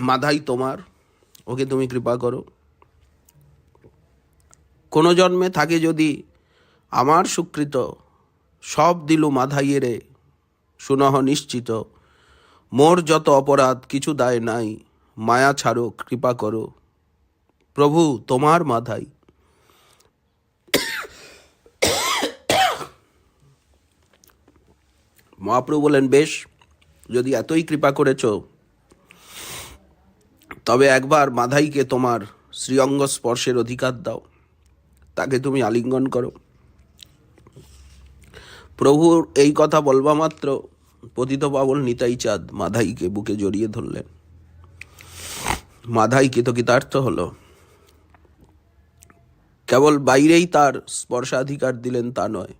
মাধাই তোমার, ওকে তুমি কৃপা করো। কোনো জন্মে থাকে যদি আমার স্বীকৃত, সব দিলু মাধাইয়েরে, শুনহ নিশ্চিত। মোর যত অপরাধ কিছু দায় নাই, মায়া ছাড়ো কৃপা করো, প্রভু তোমার মাধাই। মহাপ্রভু বলেন, বেশ, যদি এতই কৃপা করেছ, তবে একবার মাধাইকে তোমার শ্রীঅঙ্গ স্পর্শের অধিকার দাও, তাকে তুমি আলিঙ্গন করো। প্রভুর এই কথা বলবা মাত্র পতিত পাবন নিতাই চাঁদ মাধাইকে বুকে জড়িয়ে ধরলেন। মাধাই কৃতকৃতার্থ হলো। কেবল বাইরেই তার স্পর্শাধিকার দিলেন তা নয়,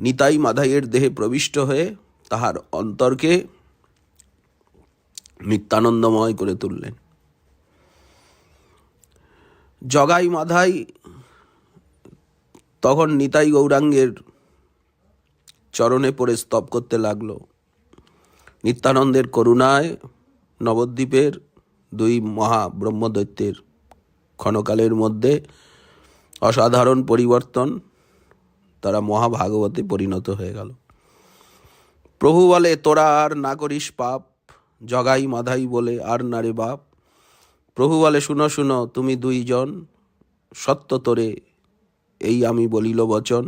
নিতাই মাধাইয়ের দেহে প্রবিষ্ট হয়ে তাহার অন্তরকে নিত্যানন্দময় করে তুললেন। জগাই মাধাই তখন নিতাই গৌরাঙ্গের চরণে পড়ে স্তব করতে লাগলো। নিত্যানন্দের করুণায় নবদ্বীপের দুই মহা ব্রহ্মদৈত্যের ক্ষণকালের মধ্যে অসাধারণ পরিবর্তন, তারা মহাভাগবতে পরিণত হয়ে গেল। প্রভু বলে, তোরা আর না করিস পাপ। জগাই মাধাই বলে, আর না রে বাপ। প্রভু বলে, শুনো শুনো তুমি দুইজন, সত্য তোরে এই আমি বলিল বচন।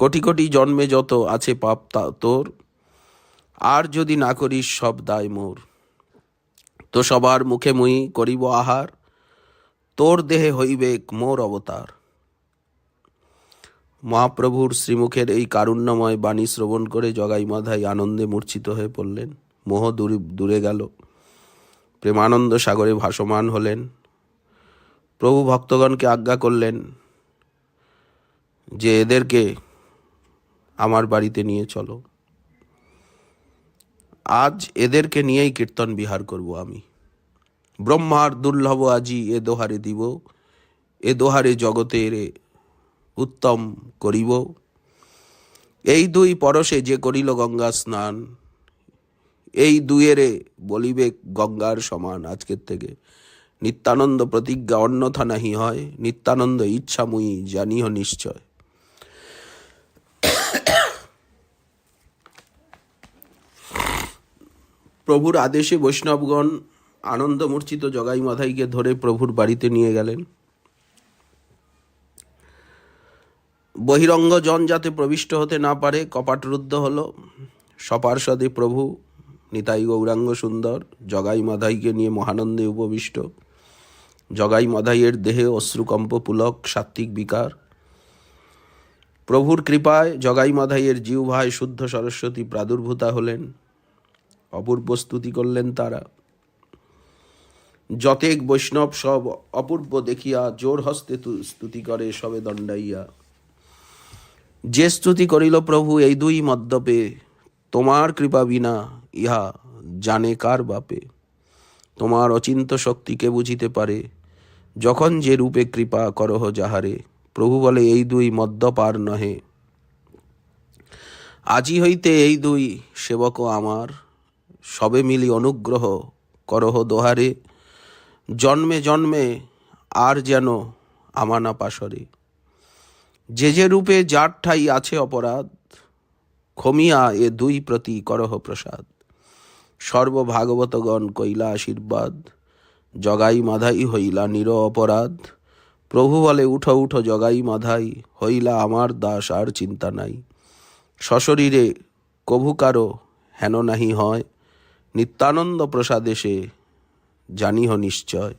কোটি কোটি জন্মে যত আছে পাপ তা তোর, আর যদি না করিস সব দায় মোর। তো সবার মুখে মুই করিব আহার, তোর দেহে হইবে মোর অবতার। মহাপ্রভুর শ্রীমুখের এই কারুণ্যময় বাণী শ্রবণ করে জগাই মাধাই আনন্দে মূর্ছিত হয়ে পড়লেন। মোহ দূরে গেল, প্রেমানন্দ সাগরে ভাসমান হলেন। প্রভু ভক্তগণকে আজ্ঞা করলেন যে এদেরকে আমার বাড়িতে নিয়ে চলো, আজ এদেরকে নিয়েই কীর্তন বিহার করব আমি। ব্রহ্মার দুর্লভ আজি এ দোহারে দিব, এ দোহারে জগতের উত্তম করিব। এই দুই পরশে যে করিল গঙ্গা স্নান, এই দুয়েরে বলিবে গঙ্গার সমান। আজকের থেকে নিত্যানন্দ প্রতিজ্ঞা অন্যথা নাহি হয়, নিত্যানন্দ ইচ্ছা মুই জানিহ নিশ্চয়। প্রভুর আদেশে বৈষ্ণবগণ আনন্দমূর্ছিত জগাই মাধাইকে ধরে প্রভুর বাড়িতে নিয়ে গেলেন। বহিরঙ্গ জন যাতে প্রবিষ্ট হতে না পারে কপাটরুদ্ধ হল। সপার্ষদে প্রভু নিতাই গৌরাঙ্গ সুন্দর জগাই মাধাইকে নিয়ে মহানন্দে উপবিষ্ট। জগাই মাধাইয়ের দেহে অশ্রুকম্প পুলক সাত্ত্বিক বিকার। প্রভুর কৃপায় জগাই মাধাইয়ের জিহ্বায় শুদ্ধ সরস্বতী প্রাদুর্ভূতা হলেন। অপূর্ব স্তুতি করলেন তারা। যতেক বৈষ্ণব সব অপূর্ব দেখিয়া জোর হস্তে স্তুতি করে সবে দণ্ডাইয়া। যে স্তুতি করিল প্রভু এই দুই মদ্যপে, তোমার কৃপা বিনা ইহা জানে কার বাপে। তোমার অচিন্ত শক্তিকে বুঝিতে পারে, যখন যে রূপে কৃপা করহ যাহারে। প্রভু বলে এই দুই মদ্যপার নহে, আজি হইতে এই দুই সেবক আমার। সবে মিলি অনুগ্রহ করহ দোহারে, জন্মে জন্মে আর যেন আমানা পাশরে। যে যে রূপে যার ঠাই আছে অপরাধ, ক্ষমিয়া এ দুই প্রতি করহ প্রসাদ। সর্বভাগবতগণ কইলা আশীর্বাদ, জগাই মাধাই হইলা নির অপরাধ। প্রভু বলে উঠো উঠো জগাই মাধাই, হইলা আমার দাস আর চিন্তা নাই। সশরীরে কভু কারো হেন নাহি হয়, নিত্যানন্দ প্রসাদেশে জানিহ নিশ্চয়।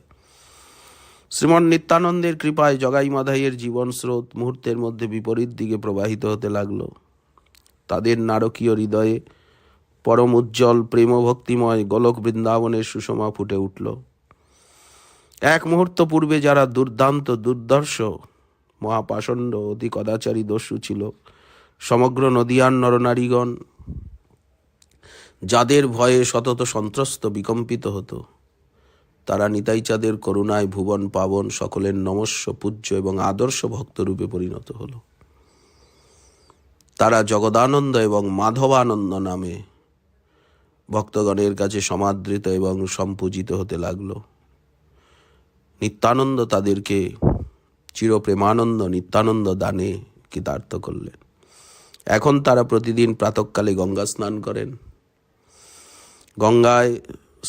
শ্রীমন নিত্যানন্দের কৃপায় জগাই মাধাইয়ের জীবন স্রোত মুহূর্তের মধ্যে বিপরীত দিকে প্রবাহিত হতে লাগলো। তাদের নারকীয় হৃদয়ে পরম উজ্জ্বল প্রেম ভক্তিময় গোলক বৃন্দাবনের সুষমা ফুটে উঠল। এক মুহূর্ত পূর্বে যারা দুর্দান্ত দুর্ধর্ষ মহাপাষণ্ড অতি কদাচারী দস্যু ছিল, সমগ্র নদিয়ার নরনারীগণ যাদের ভয়ে সতত সন্ত্রস্ত বিকম্পিত হতো, তারা নিতাই চাঁদের করুণায় ভুবন পাবন সকলের নমস্য পূজ্য এবং আদর্শ ভক্তরূপে পরিণত হল। তারা জগদানন্দ এবং মাধবানন্দ নামে ভক্তগণের কাছে সমাদৃত এবং সম্পূজিত হতে লাগলো। নিত্যানন্দ তাদেরকে চিরপ্রেমানন্দ নিত্যানন্দ দানে কৃতার্থ করলেন। এখন তারা প্রতিদিন প্রাতঃকালে গঙ্গা স্নান করেন। গঙ্গায়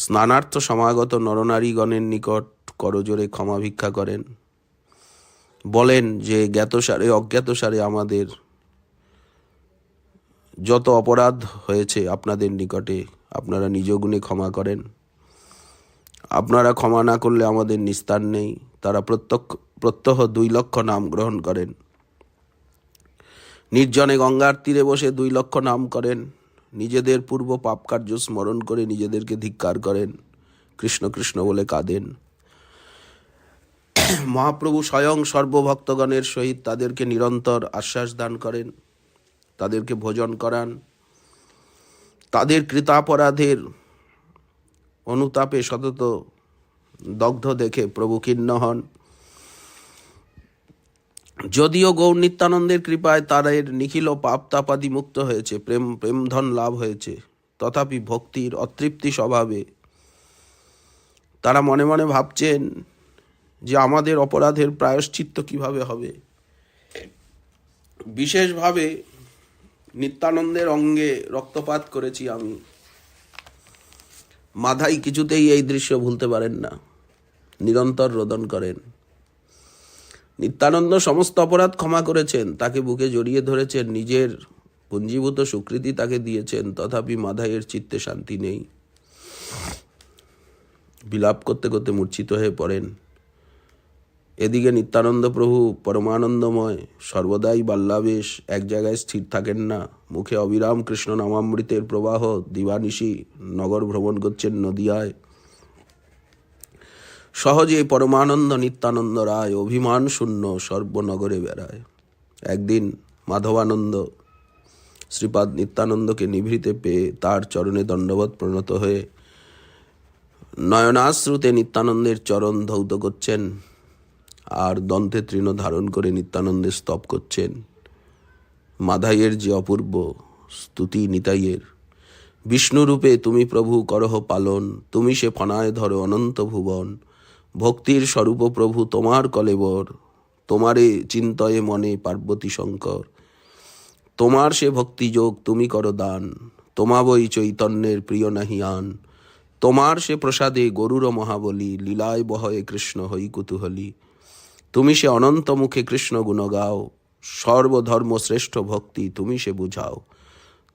স্নানার্থ সমাগত নরনারীগণের নিকট করজোরে ক্ষমা ভিক্ষা করেন। বলেন যে জ্ঞাতসারে অজ্ঞাতসারে আমাদের যত অপরাধ হয়েছে আপনাদের নিকটে আপনারা নিজ গুণে ক্ষমা করেন। আপনারা ক্ষমা না করলে আমাদের নিস্তার নেই। তারা প্রত্যহ 2 লক্ষ নাম গ্রহণ করেন। নির্জনে গঙ্গার তীরে বসে 2 লক্ষ নাম করেন। নিজেদের পূর্ব পাপ কার্য স্মরণ করে নিজেদেরকে ধিক্কার করেন। কৃষ্ণ কৃষ্ণ বলে কাঁদেন। মহাপ্রভু স্বয়ং সর্বভক্তগণের সহিত তাদেরকে নিরন্তর আশ্বাস দান করেন, তাদেরকে ভোজন করান। তাদের কৃতাপরাধের অনুতাপে সতত দগ্ধ দেখে প্রভু ক্ষিন্ন হন। যদিও গৌর নিত্যানন্দের কৃপায় তাদের নিখিল পাপ তাপাদি মুক্ত হয়েছে, প্রেমধন লাভ হয়েছে, তথাপি ভক্তির অতৃপ্তি স্বভাবে তারা মনে মনে ভাবছেন যে আমাদের অপরাধের প্রায়শ্চিত্ত কিভাবে হবে। বিশেষভাবে নিত্যানন্দের অঙ্গে রক্তপাত করেছি আমি। মাধাই কিছুতেই এই দৃশ্য ভুলতে পারেন না, নিরন্তর রোদন করেন। নিত্যানন্দ সমস্ত অপরাধ ক্ষমা করেছেন, তাকে বুকে জড়িয়ে ধরেছেন, নিজের পুঞ্জীভূত স্বীকৃতি তাকে দিয়েছেন, তথাপি মাধাইয়ের চিত্তে শান্তি নেই। বিলাপ করতে করতে মূর্ছিত হয়ে পড়েন। এদিকে নিত্যানন্দ প্রভু পরমানন্দময়, সর্বদাই বাল্যাবেশ, এক জায়গায় স্থির থাকেন না। মুখে অবিরাম কৃষ্ণ নামামৃতের প্রবাহ, দিবানিশি নগর ভ্রমণ করছেন নদিয়ায়। সহজে পরমানন্দ নিত্যানন্দ রায় অভিমান শূন্য সর্বনগরে বেড়ায়। একদিন মাধবানন্দ শ্রীপাদ নিত্যানন্দকে নিভৃতে পেয়ে তার চরণে দণ্ডবৎ প্রণত হয়ে নয়নাশ্রুতে নিত্যানন্দের চরণ ধৌত করছেন আর দন্তে তৃণ ধারণ করে নিত্যানন্দের স্তব করছেন। মাধাইয়ের যে অপূর্ব স্তুতি নিতাইয়ের, বিষ্ণুরূপে তুমি প্রভু করহ পালন, তুমি সে ফনায় ধরো অনন্ত ভুবন, ভক্তির স্বরূপ প্রভু তোমার কলেবর, তোমারে চিন্তয়ে মনে পার্বতী শঙ্কর, তোমার সে ভক্তিযোগ তুমি করো দান, তোমা বই চৈতন্যের প্রিয় নাহি আন, তোমার সে প্রসাদে গরুর মহাবলী, লীলায় বহয়ে কৃষ্ণ হই কুতূহলী, তুমি সে অনন্ত মুখে কৃষ্ণ গুণ গাও, সর্বধর্ম শ্রেষ্ঠ ভক্তি তুমি সে বুঝাও,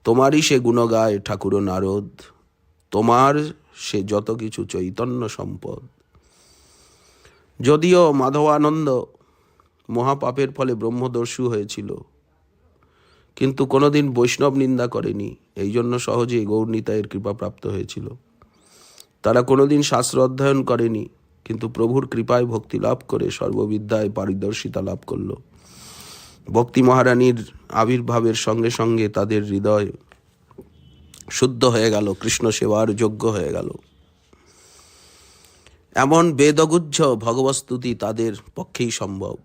তোমারই সে গুণ গায় ঠাকুর নারদ, তোমার সে যত কিছু চৈতন্য সম্পদ। যদিও মাধবানন্দ মহাপাপের ফলে ব্রহ্মদর্শী হয়েছিল, কিন্তু কোনোদিন বৈষ্ণব নিন্দা করেনি। এই জন্য সহজেই গৌরনিতাইয়ের কৃপা প্রাপ্ত হয়েছিল। তারা কোনোদিন শাস্ত্র অধ্যয়ন করেনি, কিন্তু প্রভুর কৃপায় ভক্তি লাভ করে সর্ববিদ্যায় পারদর্শিতা লাভ করল। ভক্তি মহারানীর আবির্ভাবের সঙ্গে সঙ্গে তাদের হৃদয় শুদ্ধ হয়ে গেল, কৃষ্ণ সেবার যোগ্য হয়ে গেল। এমন বেদগুজ্জ ভগবস্তুতি তাদের পক্ষেই সম্ভব।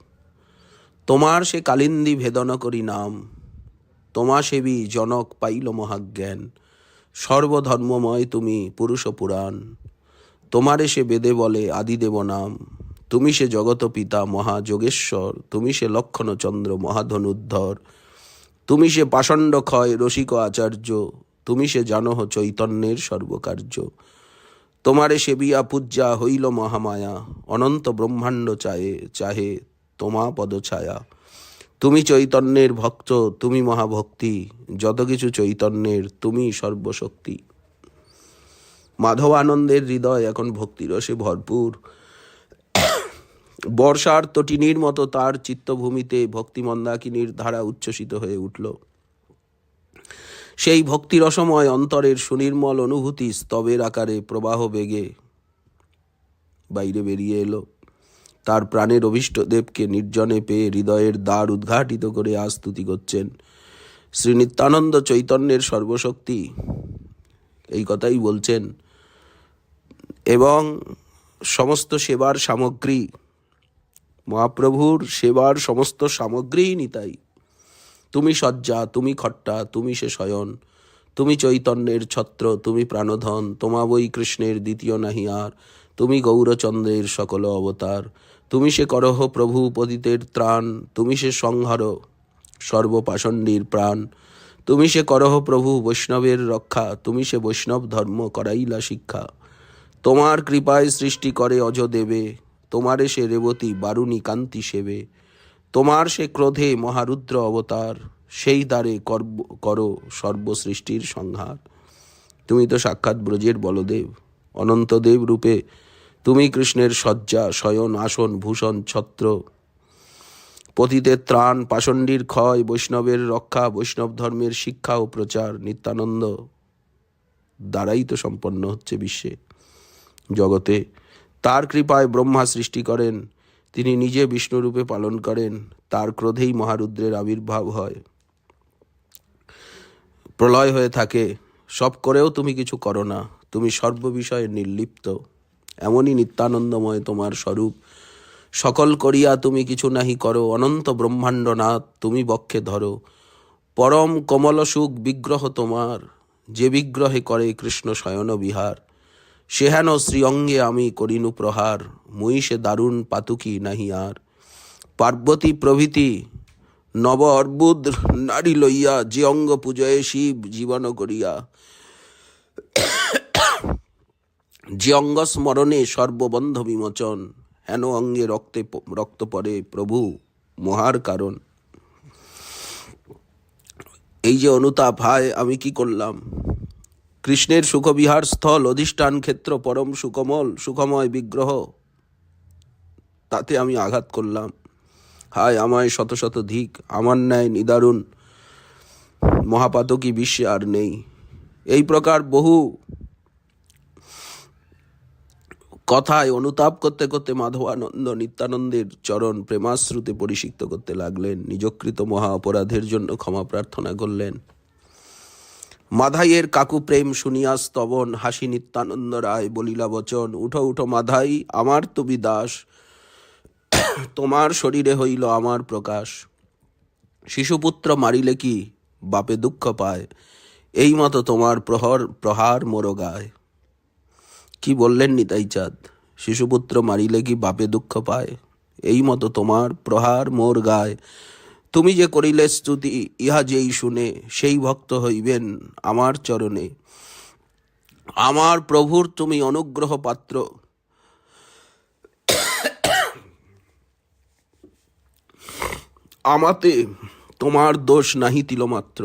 তোমার সে কালিন্দী ভেদন করি নাম, তোমা সেবী জনক পাইল মহাজ্ঞান, সর্বধর্মময় তুমি পুরুষ পুরাণ, তোমারে সে বেদে বলে আদিদেব নাম, তুমি সে জগত পিতা মহাযোগেশ্বর, তুমি সে লক্ষণ চন্দ্র মহাধনুদ্ধর, তুমি সে পাষণ্ড ক্ষয় রসিক আচার্য, তুমি সে জানহ চৈতন্যের সর্বকার্য, তোমারে সেবিয়া পূজ্যা হইল মহামায়া, অনন্ত ব্রহ্মাণ্ড চাহে তোমা পদছায়া, তুমি চৈতন্যের ভক্ত তুমি মহাভক্তি, যত কিছু চৈতন্যের তুমি সর্বশক্তি। মাধবানন্দের হৃদয় এখন ভক্তিরসে ভরপুর। বর্ষার তটিনীর মতো তার চিত্তভূমিতে ভক্তিমন্দাকিনীর ধারা উচ্ছ্বসিত হয়ে উঠল। সেই ভক্তিরসময় অন্তরের সুনির্মল অনুভূতি স্তবের আকারে প্রবাহ বেগে বাইরে বেরিয়ে এলো। তার প্রাণের অভীষ্ট দেবকে নির্জনে পেয়ে হৃদয়ের দ্বার উদ্ঘাটিত করে আস্তুতি করছেন। শ্রী নিত্যানন্দ চৈতন্যের সর্বশক্তি, এই কথাই বলছেন। এবং সমস্ত সেবার সামগ্রী, মহাপ্রভুর সেবার সমস্ত সামগ্রী নিতাই। তুমি শয্যা, তুমি খট্টা, তুমি সে শয়ন, তুমি চৈতন্যের ছত্র, তুমি প্রাণধন, তোমা বই কৃষ্ণের দ্বিতীয় নাহি আর, তুমি গৌরচন্দ্রের সকল অবতার, তুমি সে করহ প্রভু পতিতের ত্রাণ, তুমি সে সংহার সর্বপাষণ্ডীর প্রাণ, তুমি সে করহ প্রভু বৈষ্ণবের রক্ষা, তুমি সে বৈষ্ণব ধর্ম করাইলা শিক্ষা, তোমার কৃপায় সৃষ্টি করে অজ দেবে, তোমারে সে রেবতী বারুণী কান্তি সেবে, তোমার সে ক্রোধে মহারুদ্র অবতার, সেই দ্বারে করো সর্বসৃষ্টির সংহার। তুমি তো সাক্ষাৎ ব্রজের বলদেব, অনন্তদেব রূপে তুমি কৃষ্ণের শয্যা, শয়ন, আসন, ভূষণ, ছত্র, পতিতের ত্রাণ, পাষণ্ডীর ক্ষয়, বৈষ্ণবের রক্ষা, বৈষ্ণব ধর্মের শিক্ষা ও প্রচার নিত্যানন্দ দ্বারাই তো সম্পন্ন হচ্ছে বিশ্বে জগতে। তার কৃপায় ব্রহ্মা সৃষ্টি করেন, তিনি নিজে বিষ্ণুরূপে পালন করেন, তার ক্রোধেই মহারুদ্রের আবির্ভাব হয়, প্রলয় হয়ে থাকে। সব করেও তুমি কিছু করো না, তুমি সর্ববিষয়ে নির্লিপ্ত। এমনই নিত্যানন্দময় তোমার স্বরূপ, সকল করিয়া তুমি কিছু নাহি করো, অনন্ত ব্রহ্মাণ্ডনাথ তুমি বক্ষে ধরো, পরম কমল সুখ বিগ্রহ তোমার, যে বিগ্রহে করে কৃষ্ণ শয়ন বিহার, সেহেন শ্রীঅঙ্গে আমি করিনু প্রহার, মুই সে দারুণ পাতুকি নাহি আর, পার্বতী প্রভৃতি নব অর্বুদ নারী লইয়া, যে অঙ্গ পূজয়ে শিব জীবন করিয়া, যে অঙ্গ স্মরণে সর্ববন্ধ বিমোচন, হেন অঙ্গে রক্ত পড়ে প্রভু মহার কারণ। এই যে অনুতাপ, হায় আমি কি করলাম, কৃষ্ণের সুখবিহার স্থল, অধিষ্ঠান ক্ষেত্র, পরম সুকমল সুখময় বিগ্রহ, তাতে আমি আঘাত করলাম। হায় আমায় শত শত ধিক, আমার ন্যায় নিদারুণ মহাপাতকী বিশ্বে আর নেই। এই প্রকার বহু কথায় অনুতাপ করতে করতে মাধবানন্দ নিত্যানন্দের চরণ প্রেমাশ্রুতে পরিষিক্ত করতে লাগলেন। নিজকৃত মহা অপরাধের জন্য ক্ষমা প্রার্থনা করলেন। মাধাইয়ের কাকু প্রেম শুনিয়া স্তবন, হাসি নিত্যানন্দ রায় বলিলা বচন, উঠো উঠো মাধাই, আমার তুমি দাস, তোমার শরীরে হইল আমার প্রকাশ। শিশুপুত্র মারিলে কি বাপে দুঃখ পায়, এই মতো তোমার প্রহার মোর গায়। কি বললেন নিতাই চাঁদ? শিশুপুত্র মারিলে কি বাপে দুঃখ পায়, এই মতো তোমার প্রহার মোর গায়। তুমি যে করিলে স্তুতি, ইহা যেই শুনে, সেই ভক্ত হইবেন আমার চরণে। আমার প্রভুর তুমি অনুগ্রহ পাত্র, আমাতে তোমার দোষ নাহি তিলমাত্র।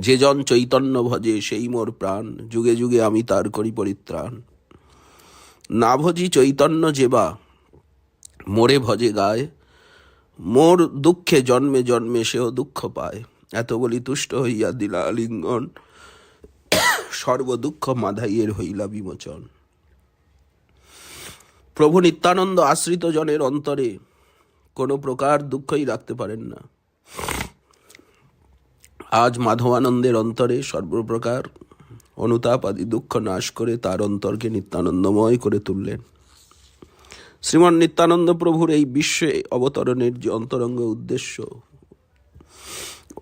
যে জন চৈতন্য ভজে সেই মোর প্রাণ, যুগে যুগে আমি তার করি পরিত্রাণ। না ভজি চৈতন্য যেবা মোরে ভজে গায়, মোর দুঃখে জন্মে জন্মে সেও দুঃখ পায়। এত বলি তুষ্ট হইয়া দিলা আলিঙ্গন, সর্বদুঃখ মাধাইয়ের হইলা বিমোচন। প্রভু নিত্যানন্দ আশ্রিত জনের অন্তরে কোনো প্রকার দুঃখই রাখতে পারেন না। আজ মাধবানন্দের অন্তরে সর্বপ্রকার অনুতাপ আদি দুঃখ নাশ করে তার অন্তরকে নিত্যানন্দময় করে তুললেন। শ্রীমান নিত্যানন্দ প্রভুর এই বিশ্বে অবতরণের যে অন্তরঙ্গ উদ্দেশ্য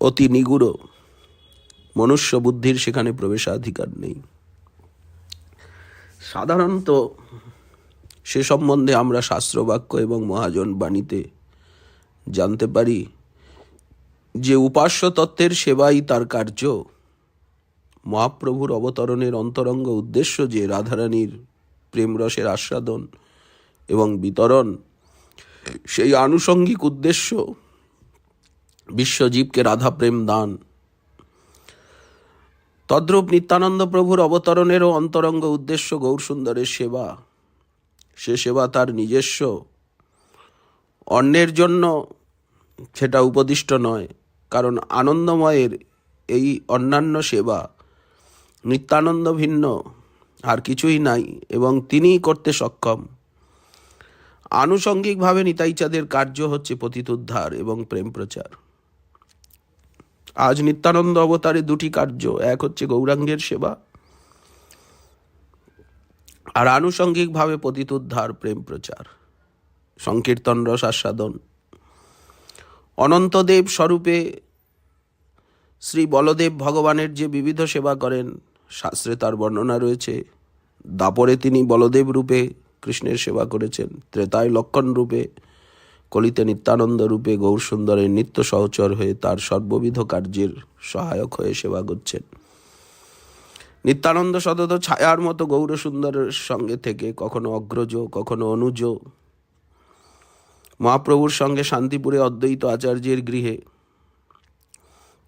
অতি নিগুড়, মনুষ্য বুদ্ধির সেখানে প্রবেশাধিকার নেই। সাধারণত সে সম্বন্ধে আমরা শাস্ত্রবাক্য এবং মহাজন বাণীতে জানতে পারি যে উপাস্য তত্ত্বের সেবাই তার কার্য। মহাপ্রভুর অবতরণের অন্তরঙ্গ উদ্দেশ্য যে রাধারানীর প্রেমরসের আস্বাদন এবং বিতরণ, সেই আনুষঙ্গিক উদ্দেশ্য বিশ্বজীবকে রাধা প্রেম দান। তদ্রূপ নিত্যানন্দ প্রভুর অবতরণেরও অন্তরঙ্গ উদ্দেশ্য গৌরসুন্দরের সেবা। সে সেবা তার নিজস্ব, অন্যের জন্য সেটা উপদিষ্ট নয়, কারণ আনন্দময়ের এই অন্যান্য সেবা নিত্যানন্দ ভিন্ন আর কিছুই নাই এবং তিনিই করতে সক্ষম। আনুষঙ্গিকভাবে নিতাই চাঁদের কার্য হচ্ছে পতিত উদ্ধার এবং প্রেম প্রচার। আজ নিত্যানন্দ অবতারে দুটি কার্য, এক হচ্ছে গৌরাঙ্গের সেবা আর আনুষঙ্গিকভাবে পতিত উদ্ধার প্রেম প্রচার, সংকীর্তন রস আস্বাদন। অনন্তদেব স্বরূপে শ্রী বলদেব ভগবানের যে বিবিধ সেবা করেন, শাস্ত্রে তার বর্ণনা রয়েছে। দাপরে তিনি বলদেব রূপে কৃষ্ণের সেবা করেছেন, ত্রেতায় লক্ষণ রূপে, কলিতে নিত্যানন্দ রূপে গৌরসুন্দরের নিত্য সহচর হয়ে তার সর্ববিধ কার্যের সহায়ক হয়ে সেবা করছেন। নিত্যানন্দ সতত ছায়ার মতো গৌরসুন্দরের সঙ্গে থেকে কখনো অগ্রজ, কখনো অনুজ। মহাপ্রভুর সঙ্গে শান্তিপুরে অদ্বৈত আচার্যের গৃহে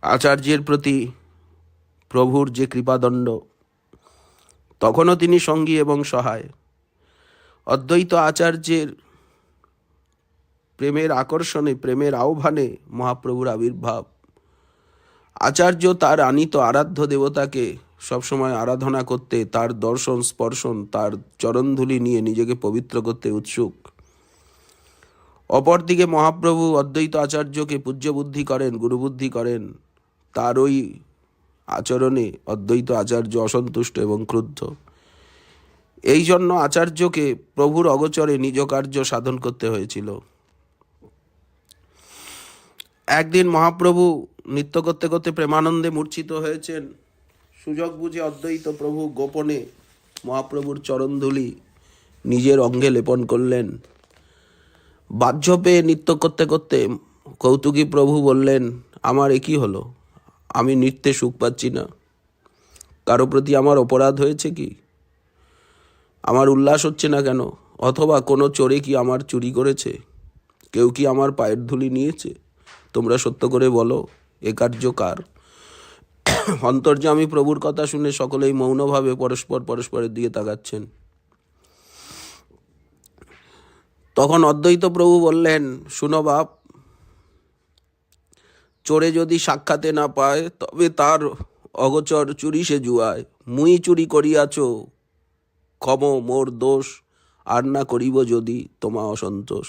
আচার্যের প্রতি প্রভুর যে কৃপাদণ্ড, তখনও তিনি সঙ্গী এবং সহায়। অদ্বৈত আচার্যের প্রেমের আকর্ষণে, প্রেমের আহ্বানে মহাপ্রভুর আবির্ভাব। আচার্য তার আনীত আরাধ্য দেবতাকে সবসময় আরাধনা করতে, তার দর্শন স্পর্শন, তার চরণধূলি নিয়ে নিজেকে পবিত্র করতে উৎসুক। অপরদিকে মহাপ্রভু অদ্বৈত আচার্যকে পূজ্য বুদ্ধি করেন, গুরুবুদ্ধি করেন। তার ওই আচরণে অদ্বৈত আচার্য অসন্তুষ্ট এবং ক্রুদ্ধ। এই জন্য আচার্যকে প্রভুর অগোচরে নিজ কার্য সাধন করতে হয়েছিল। একদিন মহাপ্রভু নৃত্য করতে করতে প্রেমানন্দে মূর্ছিত হয়েছেন। সুযোগ বুঝে অদ্বৈত প্রভু গোপনে মহাপ্রভুর চরণধূলি নিজের অঙ্গে লেপন করলেন। বাহ্য পেয়ে নৃত্য করতে করতে কৌতুকী প্রভু বললেন, আমার এ কি হলো? আমি নৃত্যে সুখ পাচ্ছি না। কারো প্রতি আমার অপরাধ হয়েছে কি? আমার উল্লাস হচ্ছে না কেন? অথবা কোনো চোরে কি আমার চুরি করেছে? কেউ কি আমার পায়ের ধুলি নিয়েছে? তোমরা সত্য করে বলো, এ কার্য কার? অন্তর্যামী প্রভুর কথা শুনে সকলেই মৌনভাবে পরস্পরের দিকে তাকাচ্ছেন। তখন অদ্বৈত প্রভু বললেন, শুনো বাপ, চোরে যদি সাক্ষাতে না পায় তবে তার অগোচর চুরি সে জুয়ায়। মুই চুরি করিয়াছ, ক্ষম মোর দোষ, আর না করিব যদি তোমা অসন্তোষ।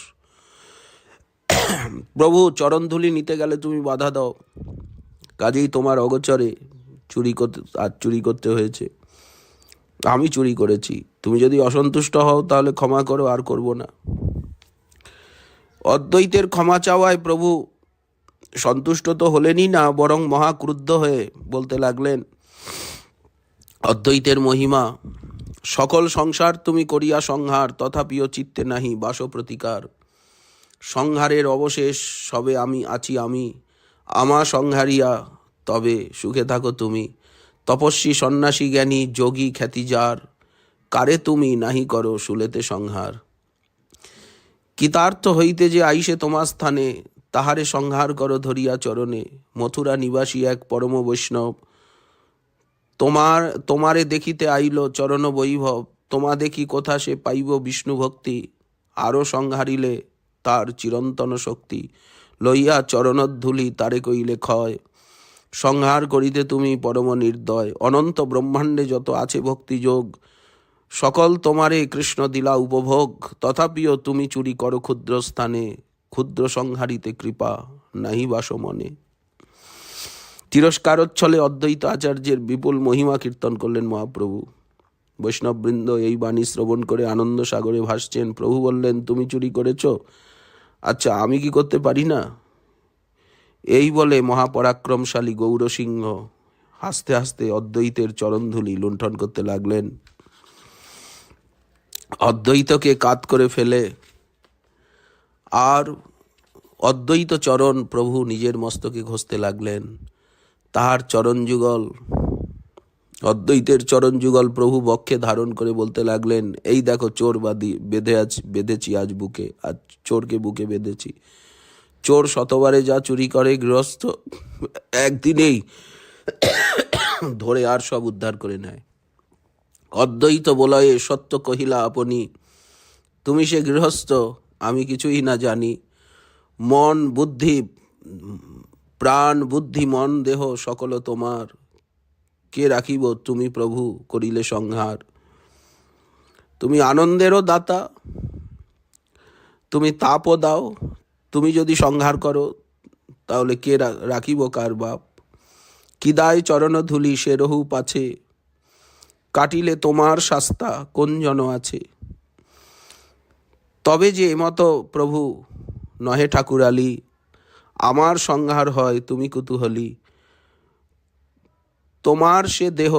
প্রভু, চরণধুলি নিতে গেলে তুমি বাধা দাও, কাজেই তোমার অগোচরে চুরি করতে হয়েছে। আমি চুরি করেছি, তুমি যদি অসন্তুষ্ট হও তাহলে ক্ষমা করো, আর করব না। অদ্বৈতের ক্ষমা চাওয়ায় প্রভু সন্তুষ্ট তো হলেনই না, বরং মহাক্রুদ্ধ হয়ে বলতে লাগলেন, অদ্বৈতের মহিমা, সকল সংসার তুমি করিয়া সংহার, তথাপিও চিত্তে নাহি বাস প্রতিকার। সংহারের অবশেষ সবে আমি আছি আমি, আমা সংহারিয়া তবে সুখে থাকো তুমি। তপস্বী সন্ন্যাসী জ্ঞানী যোগী খ্যাতি যার, কারে তুমি নাহি করো শুলেতে সংহার। কৃতার্থ হইতে যে আইসে তোমার স্থানে, তাহারে সংহার করো ধরিয়া চরণে। মথুরা নিবাসী এক পরম বৈষ্ণব, তোমারে দেখিতে আইল চরণ বৈভব। তোমা দেখি কোথা সে পাইব বিষ্ণু ভক্তি, আরও সংহারিলে তার চিরন্তন শক্তি। লইয়া চরণধূলি তারে কইলে ক্ষয়, সংহার করিতে তুমি পরম নির্দয়। অনন্ত ব্রহ্মাণ্ডে যত আছে ভক্তি যোগ, সকল তোমারে কৃষ্ণ দিলা উপভোগ। তথাপিও তুমি চুরি করো ক্ষুদ্র স্থানে, ক্ষুদ্র সংহারিতে কৃপা নাহি বাস মনে। তিরস্কারোচ্ছলে অদ্বৈত আচার্যের বিপুল মহিমা কীর্তন করলেন মহাপ্রভু। বৈষ্ণববৃন্দ এই বাণী শ্রবণ করে আনন্দ সাগরে ভাসছেন। প্রভু বললেন, তুমি চুরি করেছ, আচ্ছা আমি কি করতে পারি না? এই বলে মহাপরাক্রমশালী গৌরসিংহ হাসতে হাসতে অদ্বৈতের চরণধুলি লুণ্ঠন করতে লাগলেন। অদ্বৈতকে কাত করে ফেলে আর অদ্বৈত চরণ প্রভু নিজের মস্তকে ঘষতে লাগলেন। তাহার চরণ যুগল, অদ্বৈতের চরণ যুগল প্রভু বক্ষে ধারণ করে বলতে লাগলেন, এই দেখো চোর বেঁধেছি আজ বুকে, আজ চোরকে বুকে বেঁধেছি। চোর শতবারে যা চুরি করে, গৃহস্থ একদিনেই ধরে আর সব উদ্ধার করে নেয়। অদ্বৈত বলয়ে সত্য কহিলা আপনি, তুমি সে গৃহস্থ, আমি কিছুই না জানি। মন বুদ্ধি প্রাণ বুদ্ধি মন দেহ সকল তোমার, কে রাখিব তুমি প্রভু করিলে সংহার। তুমি আনন্দেরও দাতা, তুমি তাপও দাও। তুমি যদি সংহার করো তাহলে কে রাখিব কার বাপ। কিদায় চরণ ধুলি সে রহু পাছে, কাটিলে তোমার শাস্তা কোন জন আছে। তবে যে এমতো প্রভু নহে ঠাকুরালি, আমার সংহার হয় তুমি কুতূহলী। তোমার সে দেহ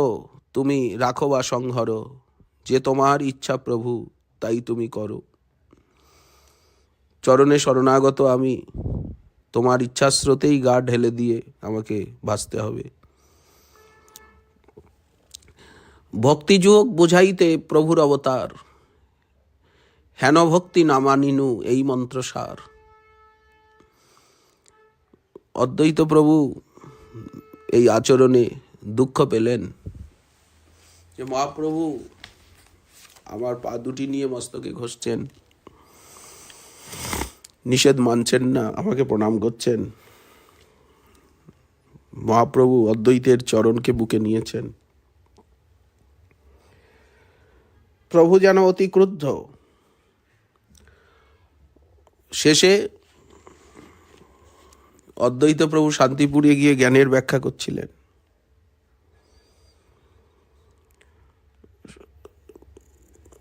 তুমি রাখো বা সংহর, যে তোমার ইচ্ছা প্রভু তাই তুমি করো। চরণে শরণাগত আমি, তোমার ইচ্ছাস্রোতেই গা ঢেলে দিয়ে আমাকে বাঁচতে হবে। ভক্তিযোগ বুঝাইতে প্রভুর অবতার, হেন ভক্তি না মানিনু এই মন্ত্রসার। অদ্বৈত প্রভু এই আচরণে দুঃখ পেলেন যে মহাপ্রভু আমার পা দুটি নিয়ে মস্তকে ঘষছেন, নিষেধ মানছেন না, আমাকে প্রণাম করছেন। মহাপ্রভু অদ্বৈতের চরণকে বুকে নিয়েছেন। প্রভু যেন অতি ক্রুদ্ধ। শেষে অদ্বৈত প্রভু শান্তিপুরে গিয়ে জ্ঞানের ব্যাখ্যা করছিলেন।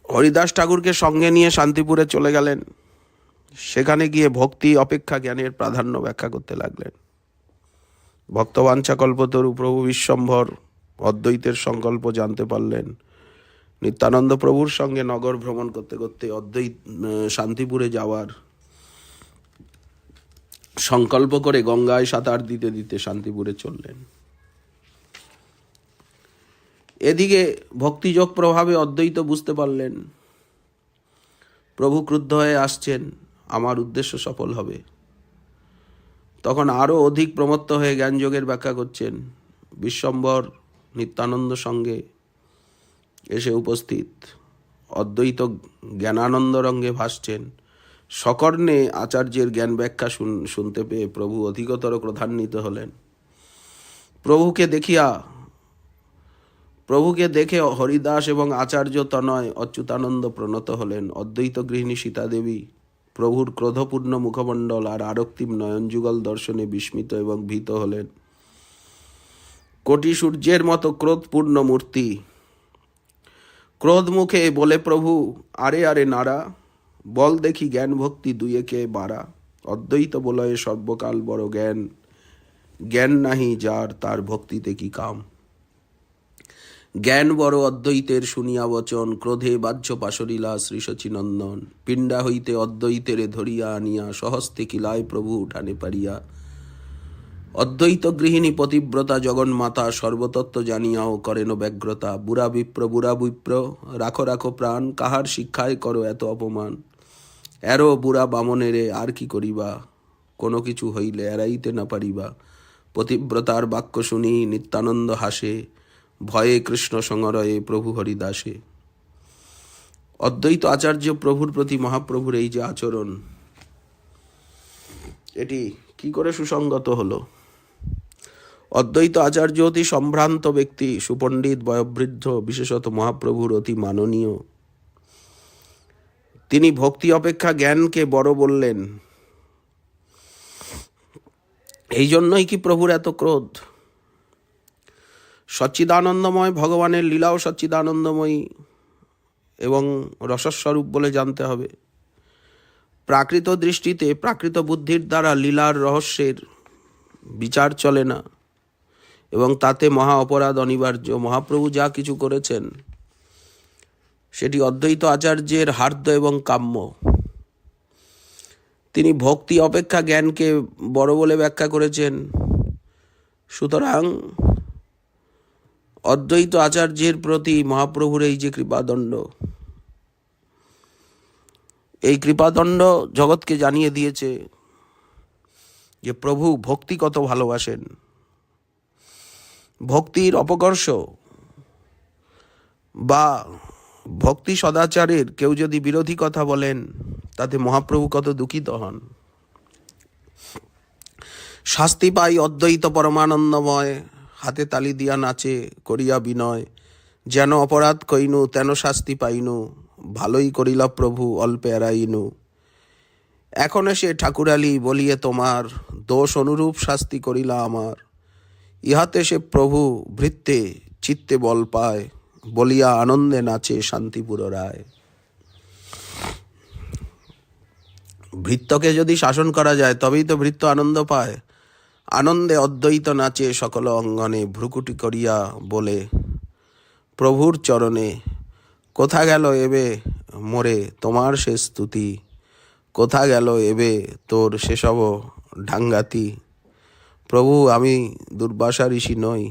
হরিদাস ঠাকুরকে সঙ্গে নিয়ে শান্তিপুরে চলে গেলেন। সেখানে গিয়ে ভক্তি অপেক্ষা জ্ঞানের প্রাধান্য ব্যাখ্যা করতে লাগলেন। ভক্তবাঞ্ছা কল্পতরু প্রভু বিশ্বম্ভর অদ্বৈতের সংকল্প জানতে পারলেন। নিত্যানন্দ প্রভুর সঙ্গে নগর ভ্রমণ করতে করতে শান্তিপুরে যাওয়ার সংকল্প করে গঙ্গায় সাঁতার দিতে দিতে শান্তিপুরে চললেন। এদিকে ভক্তিযোগ প্রভাবে অদ্বৈত বুঝতে পারলেন প্রভু ক্রুদ্ধ হয়ে আসছেন, আমার উদ্দেশ্য সফল হবে। তখন আরও অধিক প্রমত্ত হয়ে জ্ঞানযোগের ব্যাখ্যা করছেন। বিশ্বম্ভর নিত্যানন্দ সঙ্গে এসে উপস্থিত, অদ্বৈত জ্ঞানানন্দ রঙ্গে ভাসছেন। সকর্ণে আচার্যের জ্ঞান ব্যাখ্যা শুনতে পেয়ে প্রভু অধিকতর ক্রোধান্বিত হলেন। প্রভুকে দেখে হরিদাস এবং আচার্য তনয় অচ্যুতানন্দ প্রণত হলেন। অদ্বৈত গৃহিণী সীতাদেবী প্রভুর ক্রোধপূর্ণ মুখমণ্ডল আর আরক্তিম নয়নযুগল দর্শনে বিস্মিত এবং ভীত হলেন। কোটি সূর্যের মতো ক্রোধপূর্ণ মূর্তি, ক্রোধ মুখে বলে প্রভু, আরে আরে নারা, বল দেখি জ্ঞান ভক্তি দুয়েকে বাড়া। অদ্বৈত বলয়ে সর্বকাল বড় জ্ঞান, জ্ঞান নাহি যার তার ভক্তিতে কি কাম। জ্ঞান বড় অদ্বৈতের শুনিয়া বচন, ক্রোধে বাহ্য পাশরিলা শ্রী শচীনন্দন। পিণ্ডা হইতে অদ্বৈতেরে ধরিয়া আনিয়া, সহস্তে কিলায় প্রভু উঠানে পারিয়া। অদ্বৈত গৃহিণী পতিব্রতা জগন্মাতা, সর্বতত্ত্ব জানিয়াও করেন ব্যগ্রতা। বুড়া বিপ্র রাখো রাখো প্রাণ, কাহার শিক্ষায় করো এত অপমান। এরো বুড়া বামনেরে আর কি করিবা, কোনো কিছু হইলে এড়াইতে না পারিবা। পতিব্রতার বাক্য শুনি নিত্যানন্দ হাসে, ভয়ে কৃষ্ণ সংরয়ে প্রভু হরিদাসে। অদ্বৈত আচার্য প্রভুর প্রতি মহাপ্রভুর এই যে আচরণ, এটি কি করে সুসংগত হলো? অদ্বৈত আচার্য অতি সম্ভ্রান্ত ব্যক্তি, সুপণ্ডিত, বয়োবৃদ্ধ, বিশেষত মহাপ্রভুর অতি মাননীয়। তিনি ভক্তি অপেক্ষা জ্ঞানকে বড় বললেন। এই জন্যই কি প্রভুর এত ক্রোধ? সচ্চিদানন্দময় ভগবানের লীলাও সচ্চিদানন্দময়ী এবং রসস্বরূপ বলে জানতে হবে। প্রাকৃত দৃষ্টিতে, প্রাকৃত বুদ্ধির দ্বারা লীলার রহস্যের বিচার চলে না এবং তাতে মহা অপরাধ অনিবার্য। মহাপ্রভু যা কিছু করেছেন সেটি অদ্বৈত আচার্যের হার্দ্য এবং কাম্য। তিনি ভক্তি অপেক্ষা জ্ঞানকে বড় বলে ব্যাখ্যা করেছেন। সুতরাং অদ্বৈত আচার্যের প্রতি মহাপ্রভুর এই যে কৃপাদণ্ড, এই কৃপাদণ্ড জগৎকে জানিয়ে দিয়েছে যে প্রভু ভক্তি কত ভালোবাসেন। ভক্তির অপকর্ষ বা ভক্তি সদাচারের কেউ যদি বিরোধী কথা বলেন, তাতে মহাপ্রভু কত দুঃখিত হন। শাস্তি পাই অদ্বৈত পরমানন্দময়, হাতে তালি দিয়া নাচে করিয়া বিনয়। যেন অপরাধ কইনু তেন শাস্তি পাইনু, ভালোই করিলা প্রভু অল্পে এড়াইনু। এখন এসে ঠাকুরালি বলিয়ে তোমার, দোষ অনুরূপ শাস্তি করিলা আমার। ইহাতে সে প্রভু ভৃত্যে চিত্তে বল পায়, বলিয়া আনন্দে নাচে শান্তিপুর রায়। ভৃত্যকে যদি শাসন করা যায় তবেই তো ভৃত্য আনন্দ পায়। আনন্দে অদ্বৈত নাচে সকল অঙ্গনে, ভ্রুকুটি করিয়া বলে প্রভুর চরণে, কোথা গেল এবে মোরে তোমার সে স্তুতি। কোথা গেল এবে তোর সেসব ঢাঙ্গাতি। প্রভু আমি দুর্বাসা ঋষি নই,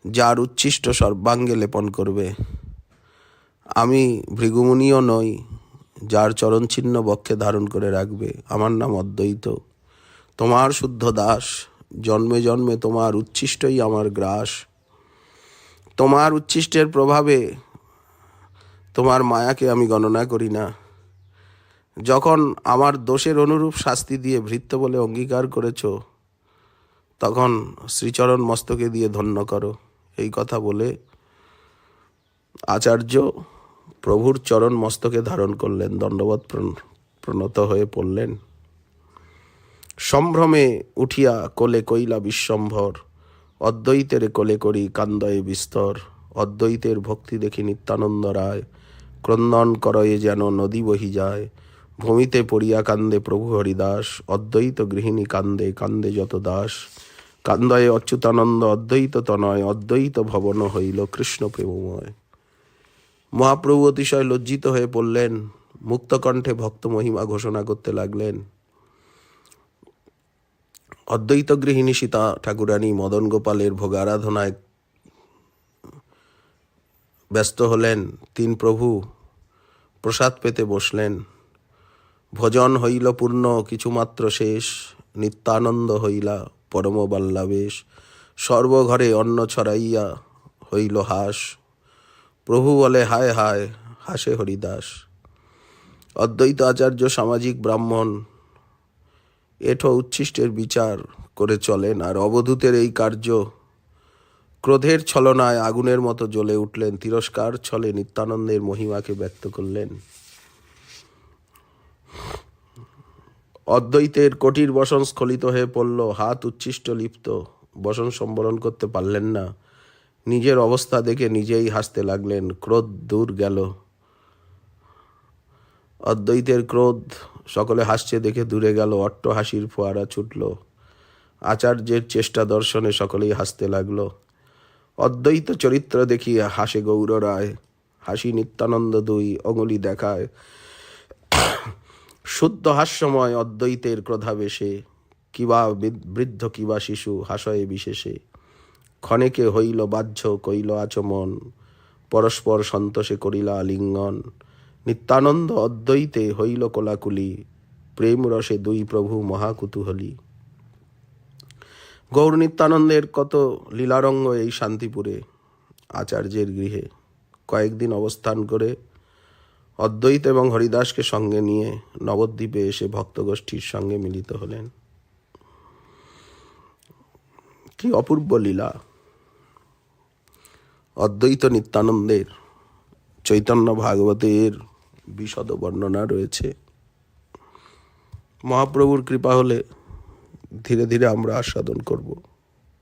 যার উচ্ছিষ্ট সর্বাঙ্গে লেপন করবে। আমি ভৃগুমুনিও নই, যার চরণচিহ্ন বক্ষে ধারণ করে রাখবে। আমার নাম অদ্বৈত, তোমার শুদ্ধ দাস। জন্মে জন্মে তোমার উচ্ছিষ্টই আমার গ্রাস। তোমার উচ্ছিষ্টের প্রভাবে তোমার মায়াকে আমি গণনা করি না। যখন আমার দোষের অনুরূপ শাস্তি দিয়ে ভৃত্য বলে অঙ্গীকার করেছ, তখন শ্রীচরণ মস্তকে দিয়ে ধন্য করো। এই কথা বলে আচার্য প্রভুর চরণ মস্তকে ধারণ করলেন, দণ্ডবৎ প্রণত হয়ে পড়লেন। সম্ভ্রমে উঠিয়া কোলে কইলা বিশ্বম্ভর, অদ্বৈতের কোলে করি কান্দয়ে বিস্তর। অদ্বৈতের ভক্তি দেখি নিত্যানন্দ রায়, ক্রন্দন করয়ে যেন নদী বহি যায়। ভূমিতে পড়িয়া কান্দে প্রভু হরিদাস, অদ্বৈত গৃহিণী কান্দে কান্দে যত দাস। কান্দয়ে অচ্যুতানন্দ অদ্বৈত তনয়, অদ্বৈত ভবন হইল কৃষ্ণ প্রেমময়। মহাপ্রভু অতিশয় লজ্জিত হয়ে পড়লেন, মুক্তকণ্ঠে ভক্ত মহিমা ঘোষণা করতে লাগলেন। অদ্বৈত গৃহিণী সীতা ঠাকুরানী মদন গোপালের ভোগ আরাধনায় ব্যস্ত হলেন। তিন প্রভু প্রসাদ পেতে বসলেন। ভোজন হইল পূর্ণ কিছুমাত্র শেষ, নিত্যানন্দ হইলা পরম বাল্লাবেশ। সর্বঘরে অন্ন ছড়াইয়া হইল হাস, প্রভু বলে হায় হায়, হাসে হরিদাস। অদ্বৈত আচার্য সামাজিক ব্রাহ্মণ, এঠো উচ্ছিষ্টের বিচার করে চলেন, আর অবধূতের এই কার্য ক্রোধের ছলনায় আগুনের মতো জ্বলে উঠলেন। তিরস্কার ছলে নিত্যানন্দের মহিমাকে ব্যক্ত করলেন। অদ্বৈতের কটির বসন স্খলিত হয়ে পড়ল, হাত উচ্ছিষ্ট লিপ্ত, বসন সম্বরণ করতে পারলেন না। নিজের অবস্থা দেখে নিজেই হাসতে লাগলেন, ক্রোধ দূর গেল। অদ্বৈতের ক্রোধ সকলে হাসছে দেখে দূরে গেল, অট্ট হাসির ফোয়ারা ছুটল। আচার্যের চেষ্টা দর্শনে সকলেই হাসতে লাগলো। অদ্বৈত চরিত্র দেখিয়ে হাসে গৌর রায়, হাসি নিত্যানন্দ দুই অঙ্গুলি দেখায়। শুদ্ধ হাস্যময় অদ্বৈতের ক্রোধাবেশে, কিবা বৃদ্ধ কিবা শিশু হাসয়ে বিশেষে। ক্ষণেকে হইল বাহ্য কইল আচমন, পরস্পর সন্তোষে করিলা আলিঙ্গন। নিত্যানন্দ অদ্বৈতে হইল কোলাকুলি, প্রেম রসে দুই প্রভু মহাকুতূহলী। গৌর নিত্যানন্দের কত লীলারঙ্গ এই শান্তিপুরে আচার্যের গৃহে। কয়েকদিন অবস্থান করে অদ্বৈত এবং হরিদাসকে সঙ্গে নিয়ে নবদ্বীপে এসে ভক্তগোষ্ঠীর সঙ্গে মিলিত হলেন। কি অপূর্ব লীলা! অদ্বৈত নিত্যানন্দের চৈতন্য ভাগবতের বিশদ বর্ণনা রয়েছে। মহাপ্রভুর কৃপা হলে ধীরে ধীরে আমরা আস্বাদন করব।